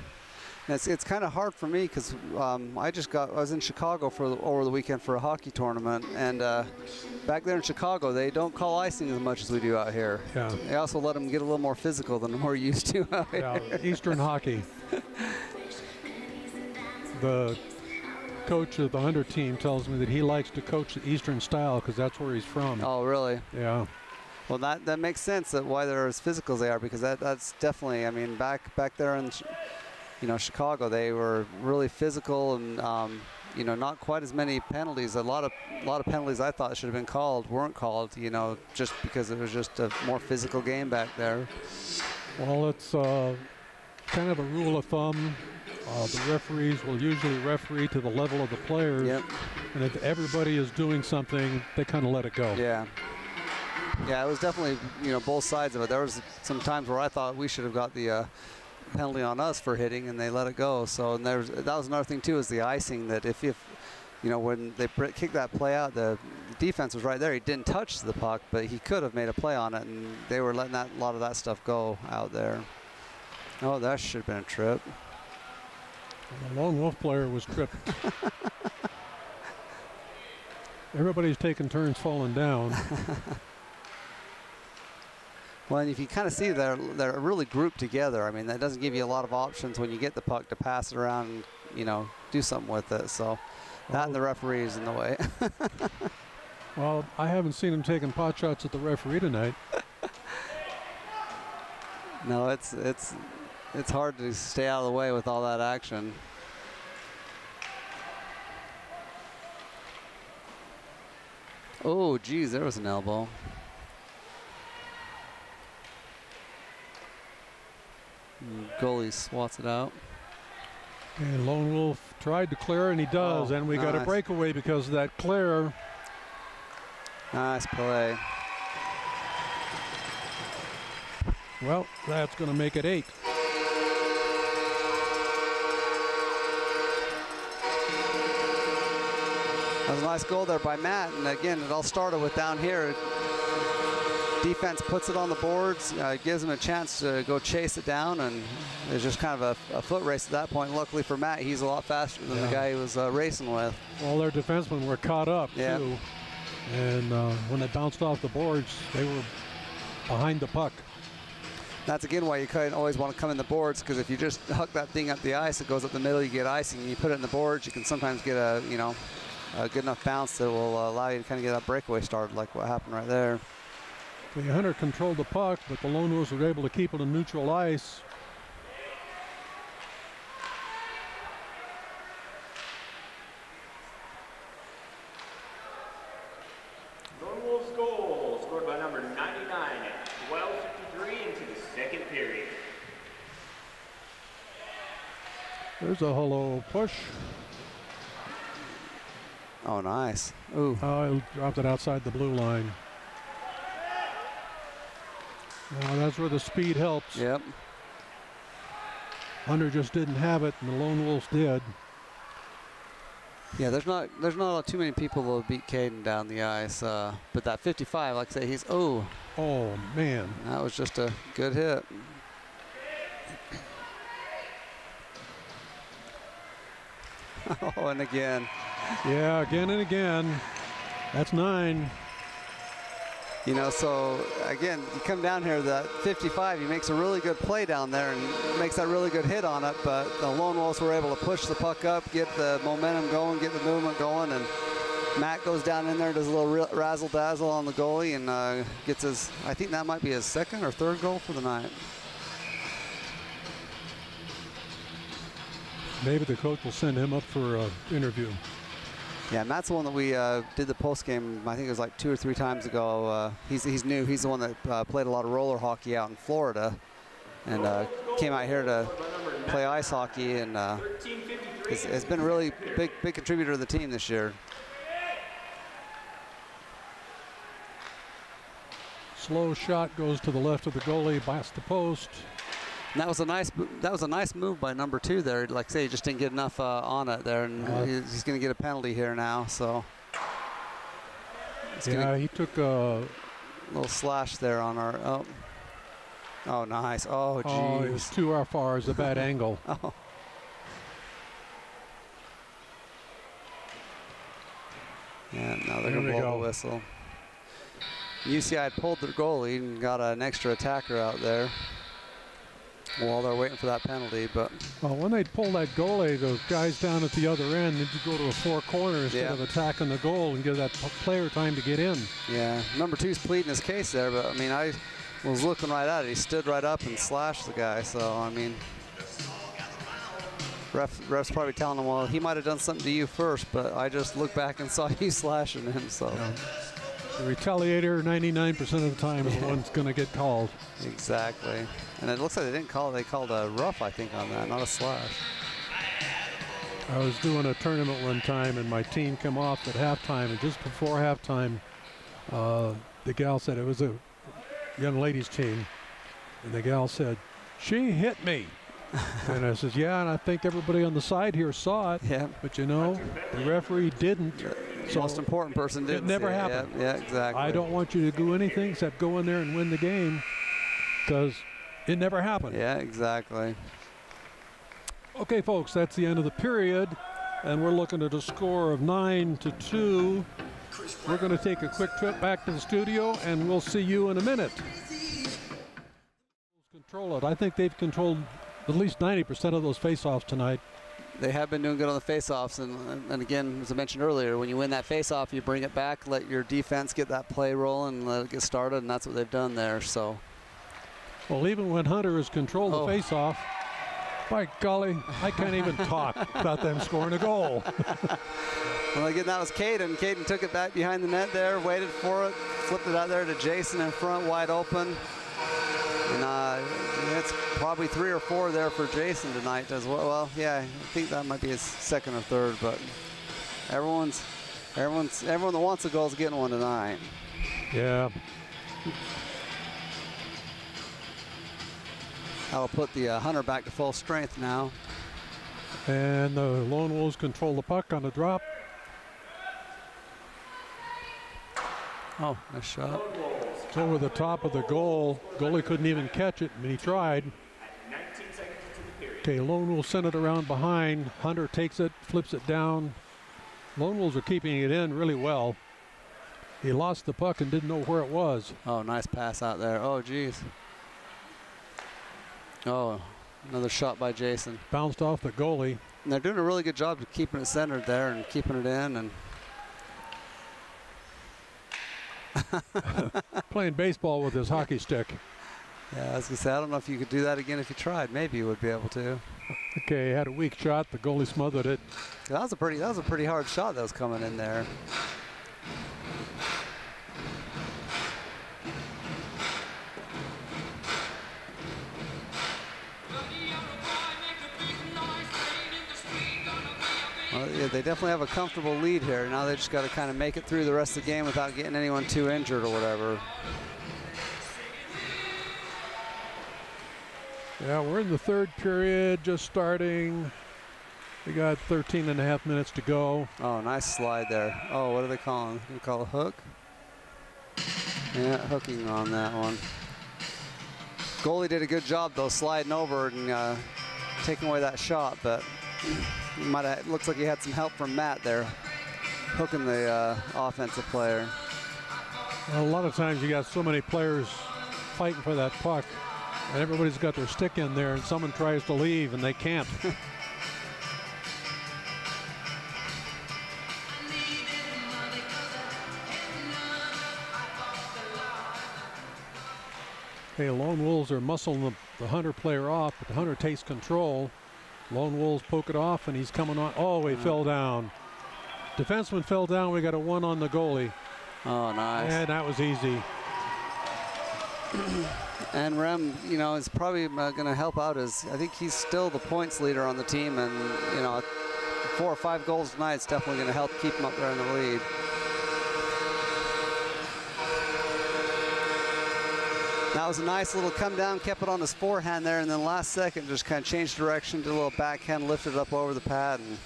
it's kind of hard for me because I was in Chicago over the weekend for a hockey tournament, and back there in Chicago they don't call icing as much as we do out here. Yeah. They also let them get a little more physical than we're used to out here. Eastern hockey. The coach of the Hunter team tells me that he likes to coach the Eastern style because that's where he's from. Oh, really? Yeah. Well, that makes sense that why they're as physical as they are, because that's definitely, I mean, back there in Chicago, they were really physical and not quite as many penalties. A lot of penalties I thought should have been called weren't called, just because it was just a more physical game back there. Well, it's kind of a rule of thumb. The referees will usually referee to the level of the players. Yep. And if everybody is doing something, they kind of let it go. Yeah. Yeah, it was definitely, both sides of it. There was some times where I thought we should have got the penalty on us for hitting, and they let it go. So, and that was another thing too, is the icing. That if when they kicked that play out, the defense was right there. He didn't touch the puck, but he could have made a play on it, and they were letting a lot of that stuff go out there. Oh, that should have been a trip. The Lone Wolf player was tripped. Everybody's taking turns falling down. Well, and if you kind of see they're really grouped together. I mean, that doesn't give you a lot of options when you get the puck to pass it around and, do something with it. So that and the referee's in the way. Well, I haven't seen him taking pot shots at the referee tonight. No, it's hard to stay out of the way with all that action. Oh, geez, there was an elbow. Goalie swats it out. And Lone Wolf tried to clear, and he does. And we got a breakaway because of that clear. Nice play. Well, that's going to make it 8. That was a nice goal there by Matt. And again, it all started with down here. Defense puts it on the boards, gives him a chance to go chase it down, and it's just kind of a foot race at that point. Luckily for Matt, he's a lot faster than the guy he was racing with. Well, their defensemen were caught up, too. And when they bounced off the boards, they were behind the puck. That's again why you kind of always want to come in the boards, because if you just huck that thing up the ice, it goes up the middle, you get icing. You put it in the boards, you can sometimes get a good enough bounce that will allow you to kind of get that breakaway started, like what happened right there. The Hunter controlled the puck, but the Lone Wolves were able to keep it on neutral ice. Lone Wolves goal scored by number 99 at 12:53 into the second period. There's a hello push. Oh, nice. Ooh. Oh, he dropped it outside the blue line. Now that's where the speed helps. Yep. Hunter just didn't have it, and the Lone Wolves did. Yeah, there's not too many people that will beat Caden down the ice, but that 55, like I say, he's oh man, that was just a good hit. Oh, and again. Yeah, again and again. That's 9. You know, so again, you come down here, that 55, he makes a really good play down there and makes that really good hit on it, but the Lone Wolves were able to push the puck up, get the momentum going, get the movement going, and Matt goes down in there, does a little razzle-dazzle on the goalie, and gets his, I think that might be his second or third goal for the night. Maybe the coach will send him up for an interview. Yeah, Matt's the one that we did the post game. I think it was like 2 or 3 times ago. He's new. He's the one that played a lot of roller hockey out in Florida, and came out here to play ice hockey, and has been a really big contributor to the team this year. Slow shot goes to the left of the goalie, past the post. And that was a nice move by number 2 there. Like I say, he just didn't get enough on it there, and he's going to get a penalty here now. So yeah, he took a little slash there on our. Oh, nice. Oh, geez. Oh, it was too far. It's a bad angle. Oh. Yeah, now they're going to blow the whistle. UCI pulled their goalie and got an extra attacker out there while they're waiting for that penalty. But when they pull that goalie, the guys down at the other end need to go to a 4 corner instead of attacking the goal and give that player time to get in. Yeah, number 2's pleading his case there, but I mean, I was looking right at it. He stood right up and slashed the guy. So I mean, ref's probably telling him, well, he might have done something to you first, but I just looked back and saw you slashing him. So. Yeah. The retaliator 99% of the time is the one that's going to get called. Exactly. And it looks like they didn't call it. They called a rough, I think, on that, not a slash. I was doing a tournament one time, and my team came off at halftime, and just before halftime, the gal said, it was a young ladies team, and the gal said, "She hit me." And I says, "Yeah, and I think everybody on the side here saw it." Yeah. But you know, the referee didn't. So most important person did. It never happened. Yeah, exactly. I don't want you to do anything except go in there and win the game, because it never happened. Yeah, exactly. Okay, folks, that's the end of the period, and we're looking at a score of 9-2. We're going to take a quick trip back to the studio, and we'll see you in a minute. Control it. I think they've controlled at least 90% of those faceoffs tonight. They have been doing good on the face-offs, and again, as I mentioned earlier, when you win that face-off, you bring it back, let your defense get that play rolling, and let it get started, and that's what they've done there. So, well, even when Hunter has controlled the face-off, by golly, I can't even talk about them scoring a goal. Well, again, that was Caden. Caden took it back behind the net there, waited for it, flipped it out there to Jason in front, wide open. And it's probably 3 or 4 there for Jason tonight as well. Well, yeah, I think that might be his second or third, but everyone that wants a goal is getting one tonight. Yeah. That'll put the Hunter back to full strength now. And the Lone Wolves control the puck on the drop. Oh, nice shot. It's over the top of the goal. Goalie couldn't even catch it, and he tried. 19 seconds into the period. Okay, Lone Wolves send it around behind. Hunter takes it, flips it down. Lone Wolves are keeping it in really well. He lost the puck and didn't know where it was. Oh, nice pass out there. Oh, geez. Oh, another shot by Jason. Bounced off the goalie. And they're doing a really good job of keeping it centered there and keeping it in. And playing baseball with his hockey stick. yeah, I was gonna say, I don't know if you could do that again if you tried. Maybe you would be able to. Okay, had a weak shot. The goalie smothered it. That was a pretty hard shot that was coming in there. Well, yeah, they definitely have a comfortable lead here. Now they just got to kind of make it through the rest of the game without getting anyone too injured or whatever. Yeah, we're in the third period, just starting. We got 13.5 minutes to go. Oh, nice slide there. Oh, what are they calling? They call a hook? Yeah, hooking on that one. Goalie did a good job though, sliding over and taking away that shot, but looks like he had some help from Matt there, hooking the offensive player. Well, a lot of times you got so many players fighting for that puck, and everybody's got their stick in there, and someone tries to leave and they can't. Hey, Lone Wolves are muscling the Hunter player off, but the Hunter takes control. Lone Wolves poke it off, and he's coming on. Oh, he fell down. Defenseman fell down. We got a 1 on the goalie. Oh, nice. And that was easy. And Rem, you know, is probably going to help out. I think he's still the points leader on the team, and you know, 4 or 5 goals tonight is definitely going to help keep him up there in the lead. That was a nice little come down, kept it on his forehand there, and then last second just kind of changed direction, did a little backhand, lifted it up over the pad and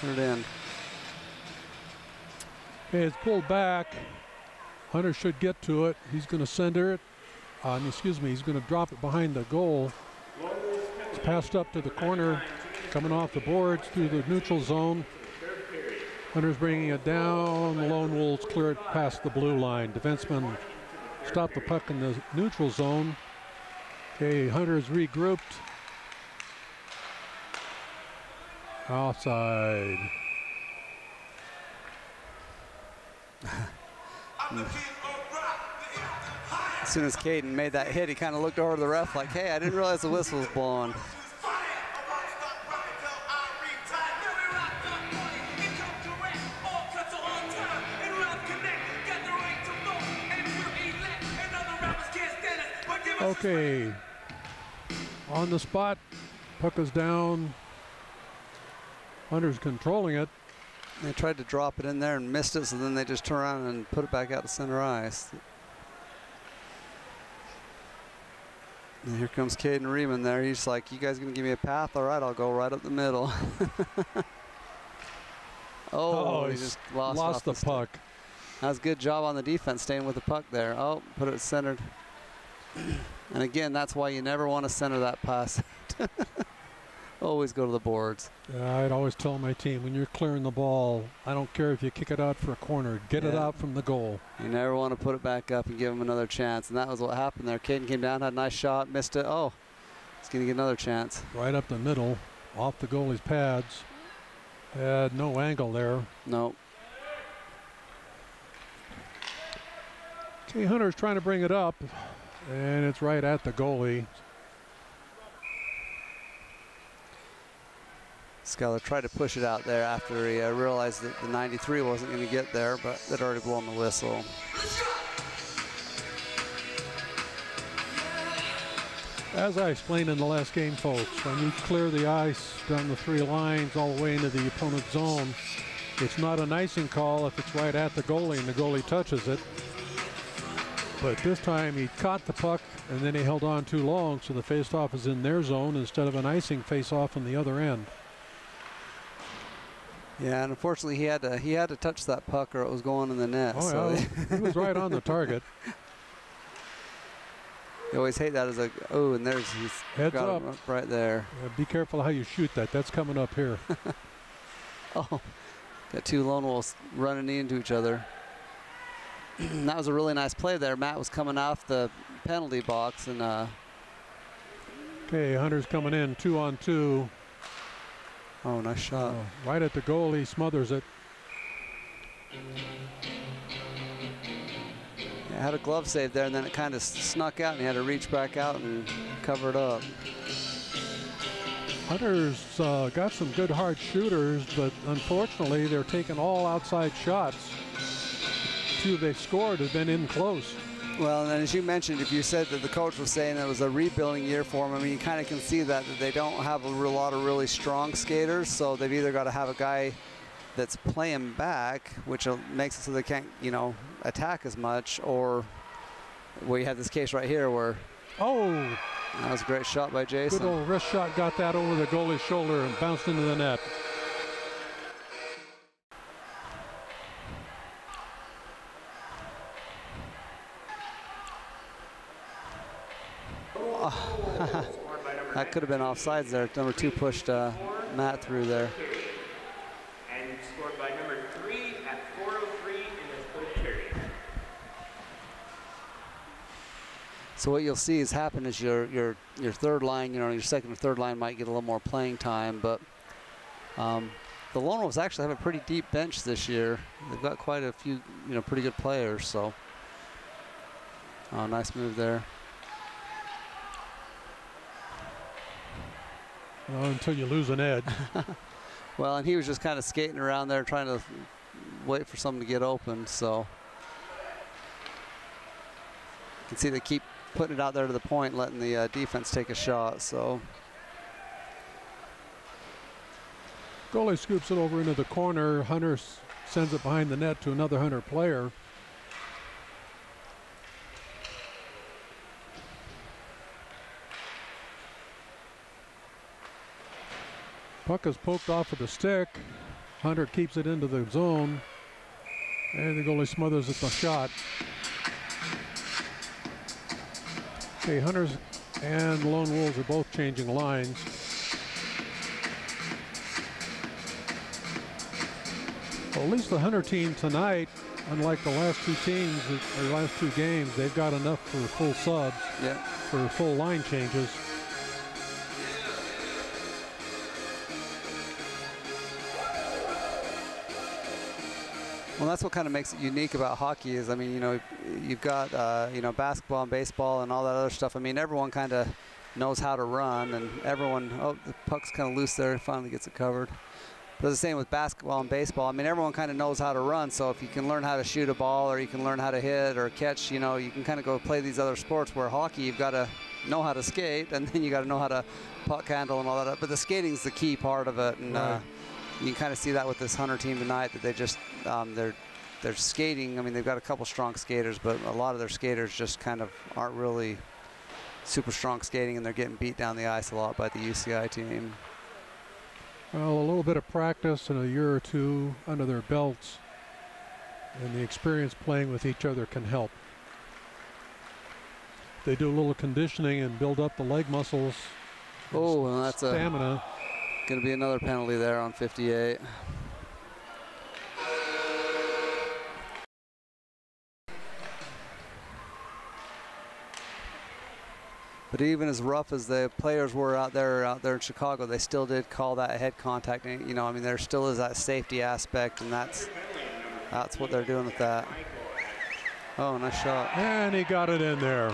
put it in. Okay, it's pulled back. Hunter should get to it. He's going to center it. He's going to drop it behind the goal. It's passed up to the corner, coming off the boards through the neutral zone. Hunter's bringing it down. The Lone Wolves clear it past the blue line. Defenseman stop the puck in the neutral zone. Okay, Hunter's regrouped. Offside. As soon as Caden made that hit, he kind of looked over to the ref like, hey, I didn't realize the whistle was blowing. Okay, on the spot, puck is down. Hunter's controlling it. They tried to drop it in there and missed it, so then they just turn around and put it back out to center ice. And here comes Caden Riemann there. He's like, you guys gonna give me a path? All right, I'll go right up the middle. Oh, he just lost the puck. That was a good job on the defense, staying with the puck there. Oh, put it centered. And again, that's why you never want to center that pass. Always go to the boards. I'd always tell my team, when you're clearing the ball, I don't care if you kick it out for a corner, get it out from the goal. You never want to put it back up and give him another chance, and that was what happened there. Caden came down, had a nice shot, missed it. Oh, he's going to get another chance. Right up the middle, off the goalie's pads. Had no angle there. No. Okay, Hunter's trying to bring it up, and it's right at the goalie. Skeller tried to push it out there after he realized that the 93 wasn't going to get there, but they'd already blown the whistle. As I explained in the last game, folks, when you clear the ice down the 3 lines all the way into the opponent's zone, it's not an icing call if it's right at the goalie and the goalie touches it. But this time he caught the puck and then he held on too long, so the faceoff is in their zone instead of an icing faceoff on the other end. Yeah, and unfortunately he had to touch that puck or it was going in the net. Oh, so yeah, he was right on the target. You always hate that as a, oh, and there's, he's Heads got up. him right there. Be careful how you shoot that. That's coming up here. Oh, got 2 lone wolves running into each other. That was a really nice play there. Matt was coming off the penalty box and okay, Hunter's coming in 2-on-2. oh, nice shot. Right at the goal, he smothers it. Yeah, had a glove save there, and then it kind of snuck out, and he had to reach back out and cover it up. Hunter's got some good hard shooters, but unfortunately, they're taking all outside shots. 2 they've scored have been in close. Well, and as you mentioned, if you said that the coach was saying it was a rebuilding year for them, I mean, you kind of can see that they don't have a lot of really strong skaters, so they've either got to have a guy that's playing back, which makes it so they can't, you know, attack as much, or we have this case right here where that was a great shot by Jason. Good old wrist shot, got that over the goalie's shoulder and bounced into the net. That could have been offsides there. Number 2 pushed Matt through there. And scored by number 3 at 4:03 in the 3rd period. So what you'll see is happen is your 3rd line, you know, your 2nd or 3rd line might get a little more playing time, but the Lone Wolves actually have a pretty deep bench this year. They've got quite a few, you know, pretty good players. So, nice move there. Well, until you lose an edge. Well, and he was just kind of skating around there trying to wait for something to get open. So you can see they keep putting it out there to the point, letting the defense take a shot. So Goalie scoops it over into the corner. Hunter sends it behind the net to another Hunter player. Puck is poked off with the stick. Hunter keeps it into the zone. And the goalie smothers at the shot. Okay, Hunters and Lone Wolves are both changing lines. Well, at least the Hunter team tonight, unlike the last 2 teams, or the last 2 games, they've got enough for full subs, for full line changes. Well, that's what kind of makes it unique about hockey is, I mean, you know, you've got, you know, basketball and baseball and all that other stuff. I mean, everyone kind of knows how to run, and everyone, oh, the puck's kind of loose there, finally gets it covered. But the same with basketball and baseball. I mean, everyone kind of knows how to run, so if you can learn how to shoot a ball or you can learn how to hit or catch, you know, you can kind of go play these other sports, where hockey, you've got to know how to skate, and then you got to know how to puck handle and all that. But the skating's the key part of it, and you can kind of see that with this Hunter team tonight, that they just, they're skating. I mean, they've got a couple strong skaters, but a lot of their skaters just kind of aren't really super strong skating, and they're getting beat down the ice a lot by the UCI team. Well, a little bit of practice and a year or 2 under their belts, and the experience playing with each other can help. They do a little conditioning and build up the leg muscles. Oh, well, that's stamina. Going to be another penalty there on 58. But even as rough as the players were out there in Chicago, they still did call that head contact. And, you know, I mean, there still is that safety aspect, and that's what they're doing with that. Oh, nice shot. And he got it in there.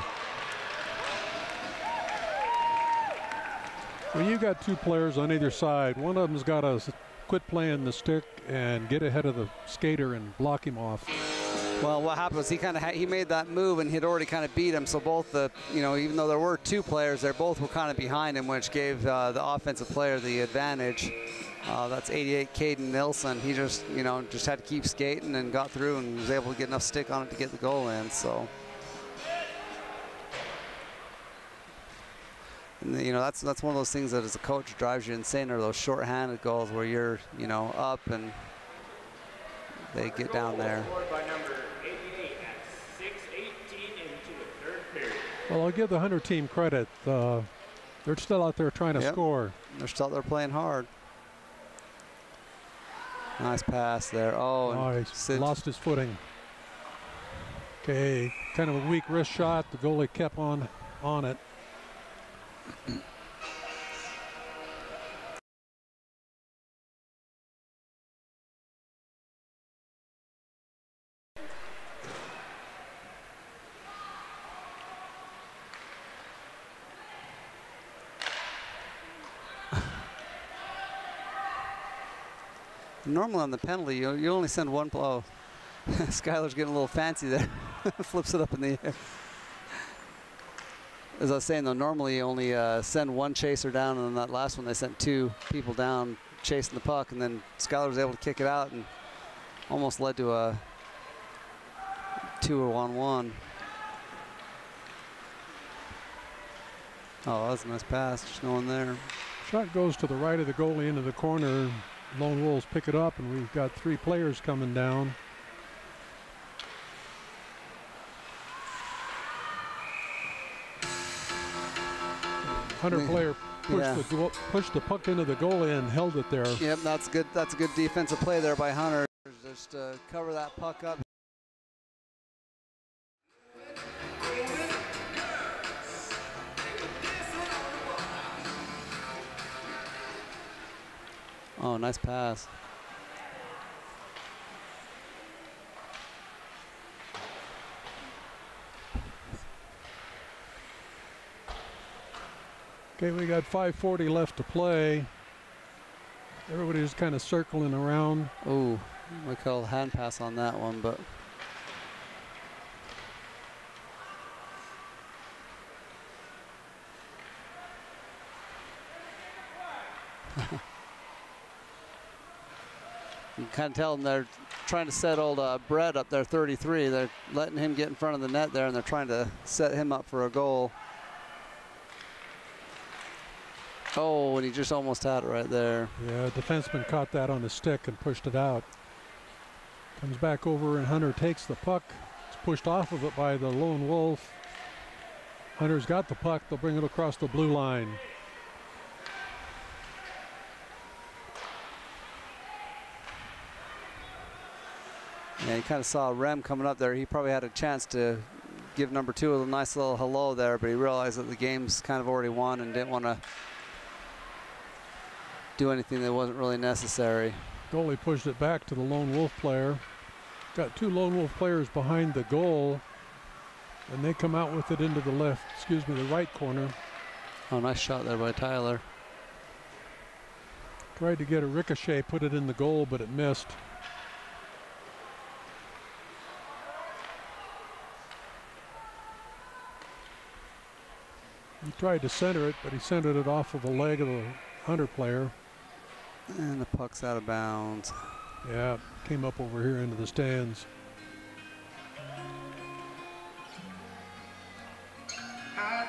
When you've got two players on either side, one of them's got to quit playing the stick and get ahead of the skater and block him off. Well, what happened was he made that move and he'd already kind of beat him. So both even though there were two players there, both were kind of behind him, which gave the offensive player the advantage. That's 88 Caden Nilsson. He just had to keep skating and got through and was able to get enough stick on it to get the goal in. So, and, that's one of those things that as a coach drives you insane, are those short-handed goals where you're up and they get down there. Well, I'll give the Hunter team credit. They're still out there trying to score. They're still out there playing hard. Nice pass there. Oh, nice. Lost his footing. Okay, kind of a weak wrist shot. The goalie kept on it. Normally on the penalty, you only send one. Oh, Skylar's getting a little fancy there. Flips it up in the air. As I was saying, though, normally you only send one chaser down, and on that last one they sent two people down chasing the puck, and then Skylar was able to kick it out and almost led to a 2-on-1. Oh, that was a nice pass. Just no one there. Shot goes to the right of the goalie into the corner. Lone Wolves pick it up, and we've got three players coming down. Hunter player pushed the puck into the goalie and held it there. Yep, that's good. That's a good defensive play there by Hunter. Just cover that puck up. Oh, nice pass. Okay, we got 5:40 left to play. Everybody's kind of circling around. Oh, we call a hand pass on that one, but. You can kind of tell them they're trying to set old Brett up there, 33. They're letting him get in front of the net there, and they're trying to set him up for a goal. Oh, and he just almost had it right there. Yeah, defenseman caught that on the stick and pushed it out. Comes back over, and Hunter takes the puck. It's pushed off of it by the Lone Wolf. Hunter's got the puck. They'll bring it across the blue line. Yeah, you kind of saw Rem coming up there. He probably had a chance to give number 2 a nice little hello there, but he realized that the game's kind of already won and didn't want to do anything that wasn't really necessary. Goalie pushed it back to the Lone Wolf player. Got two Lone Wolf players behind the goal, and they come out with it into the the right corner. Oh, nice shot there by Tyler. Tried to get a ricochet, put it in the goal, but it missed. He tried to center it, but he centered it off of a leg of the Hunter player. And the puck's out of bounds. Yeah, came up over here into the stands. I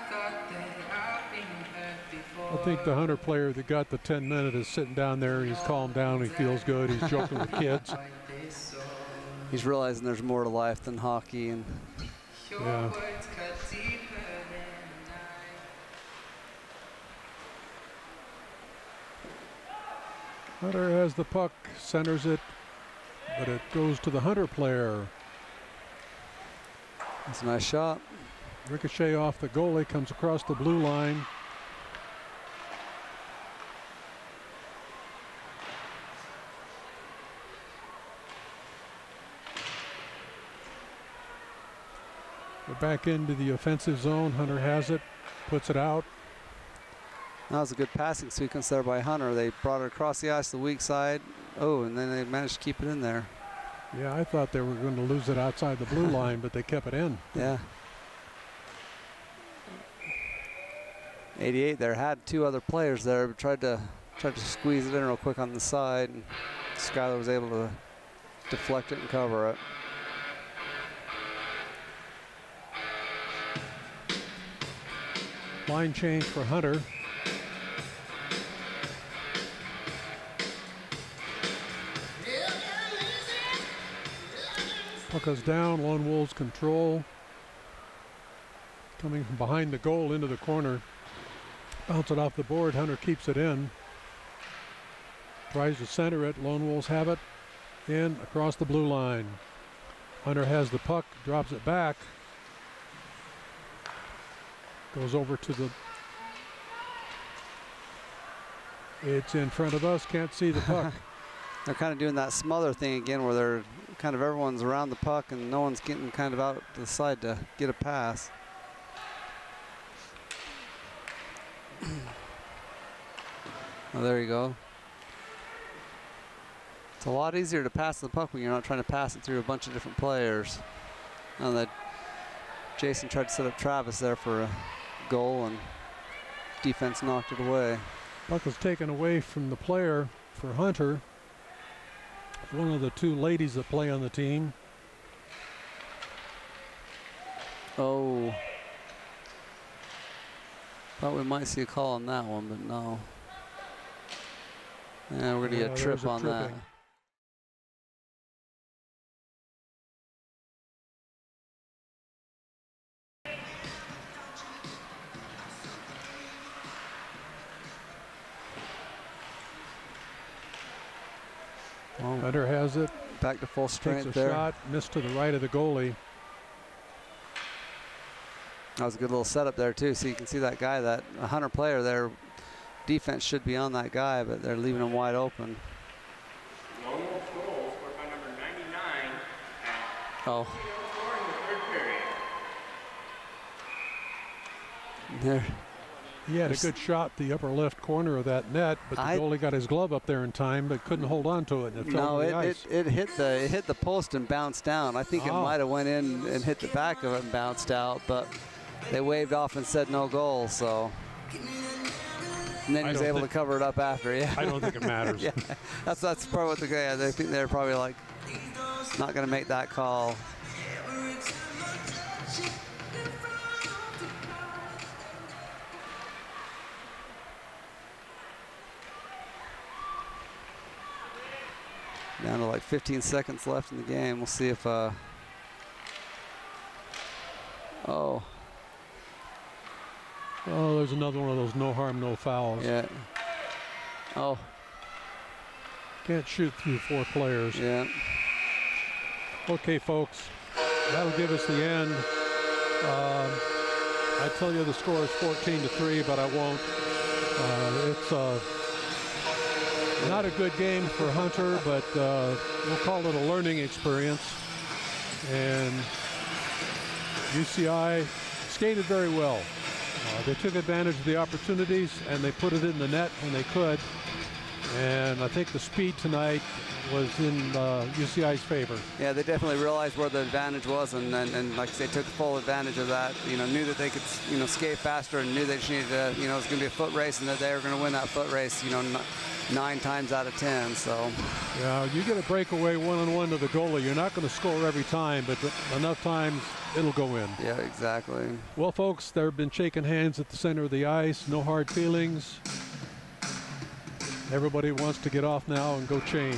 think the Hunter player that got the 10-minute is sitting down there. He's calmed down. He feels good. He's joking with kids. He's realizing there's more to life than hockey. And yeah. Hunter has the puck, centers it, but it goes to the Hunter player. That's a nice shot. Ricochet off the goalie, comes across the blue line. We're back into the offensive zone. Hunter has it, puts it out. That was a good passing sequence there by Hunter. They brought it across the ice to the weak side. Oh, and then they managed to keep it in there. Yeah, I thought they were going to lose it outside the blue line, but they kept it in. Yeah. 88 there had two other players there, but tried to squeeze it in real quick on the side, and Skyler was able to deflect it and cover it. Line change for Hunter. Puck is down, Lone Wolves control. Coming from behind the goal into the corner. Bounce it off the board, Hunter keeps it in. Tries to center it, Lone Wolves have it. In, across the blue line. Hunter has the puck, drops it back. Goes over to the... It's in front of us, can't see the puck. They're kind of doing that smother thing again where they're kind of everyone's around the puck and no one's getting kind of out to the side to get a pass. Oh, there you go. It's a lot easier to pass the puck when you're not trying to pass it through a bunch of different players. And that Jason tried to set up Travis there for a goal and defense knocked it away. Puck was taken away from the player for Hunter. One of the two ladies that play on the team. Oh. Thought we might see a call on that one, but no. Yeah, we're going to get a trip on that. Hunter has it. Back to full strength takes a there. Shot, missed to the right of the goalie. That was a good little setup there too. So you can see that guy, that Hunter player there, defense should be on that guy, but they're leaving him wide open. Lone Wolf goal scored by number 99 at Oh. scoring the third period. There. He had a good shot the upper left corner of that net, but the goalie got his glove up there in time, but couldn't hold on to it. And it fell to the ice. it hit the post and bounced down. I think it might have went in and hit the back of it and bounced out, but they waved off and said no goal. So, and then he was able to cover it up after. Yeah. I don't think it matters. Yeah, that's probably what the guy. They think they're probably like not going to make that call. Down to like 15 seconds left in the game. We'll see if, oh. Oh, there's another one of those no harm, no fouls. Yeah. Oh. Can't shoot through four players. Yeah. Okay, folks, that'll give us the end. I tell you the score is 14-3, but I won't. It's not a good game for Hunter, but we'll call it a learning experience. And UCI skated very well. They took advantage of the opportunities and they put it in the net when they could. And I think the speed tonight was in UCI's favor. Yeah, they definitely realized where the advantage was, and like I say, took full advantage of that. You know, knew that they could, skate faster, and knew they just needed to, it was going to be a foot race, and that they were going to win that foot race, 9 times out of 10. So. Yeah, you get a breakaway one-on-one to the goalie. You're not going to score every time, but enough times it'll go in. Yeah, exactly. Well, folks, they've been shaking hands at the center of the ice. No hard feelings. Everybody wants to get off now and go change.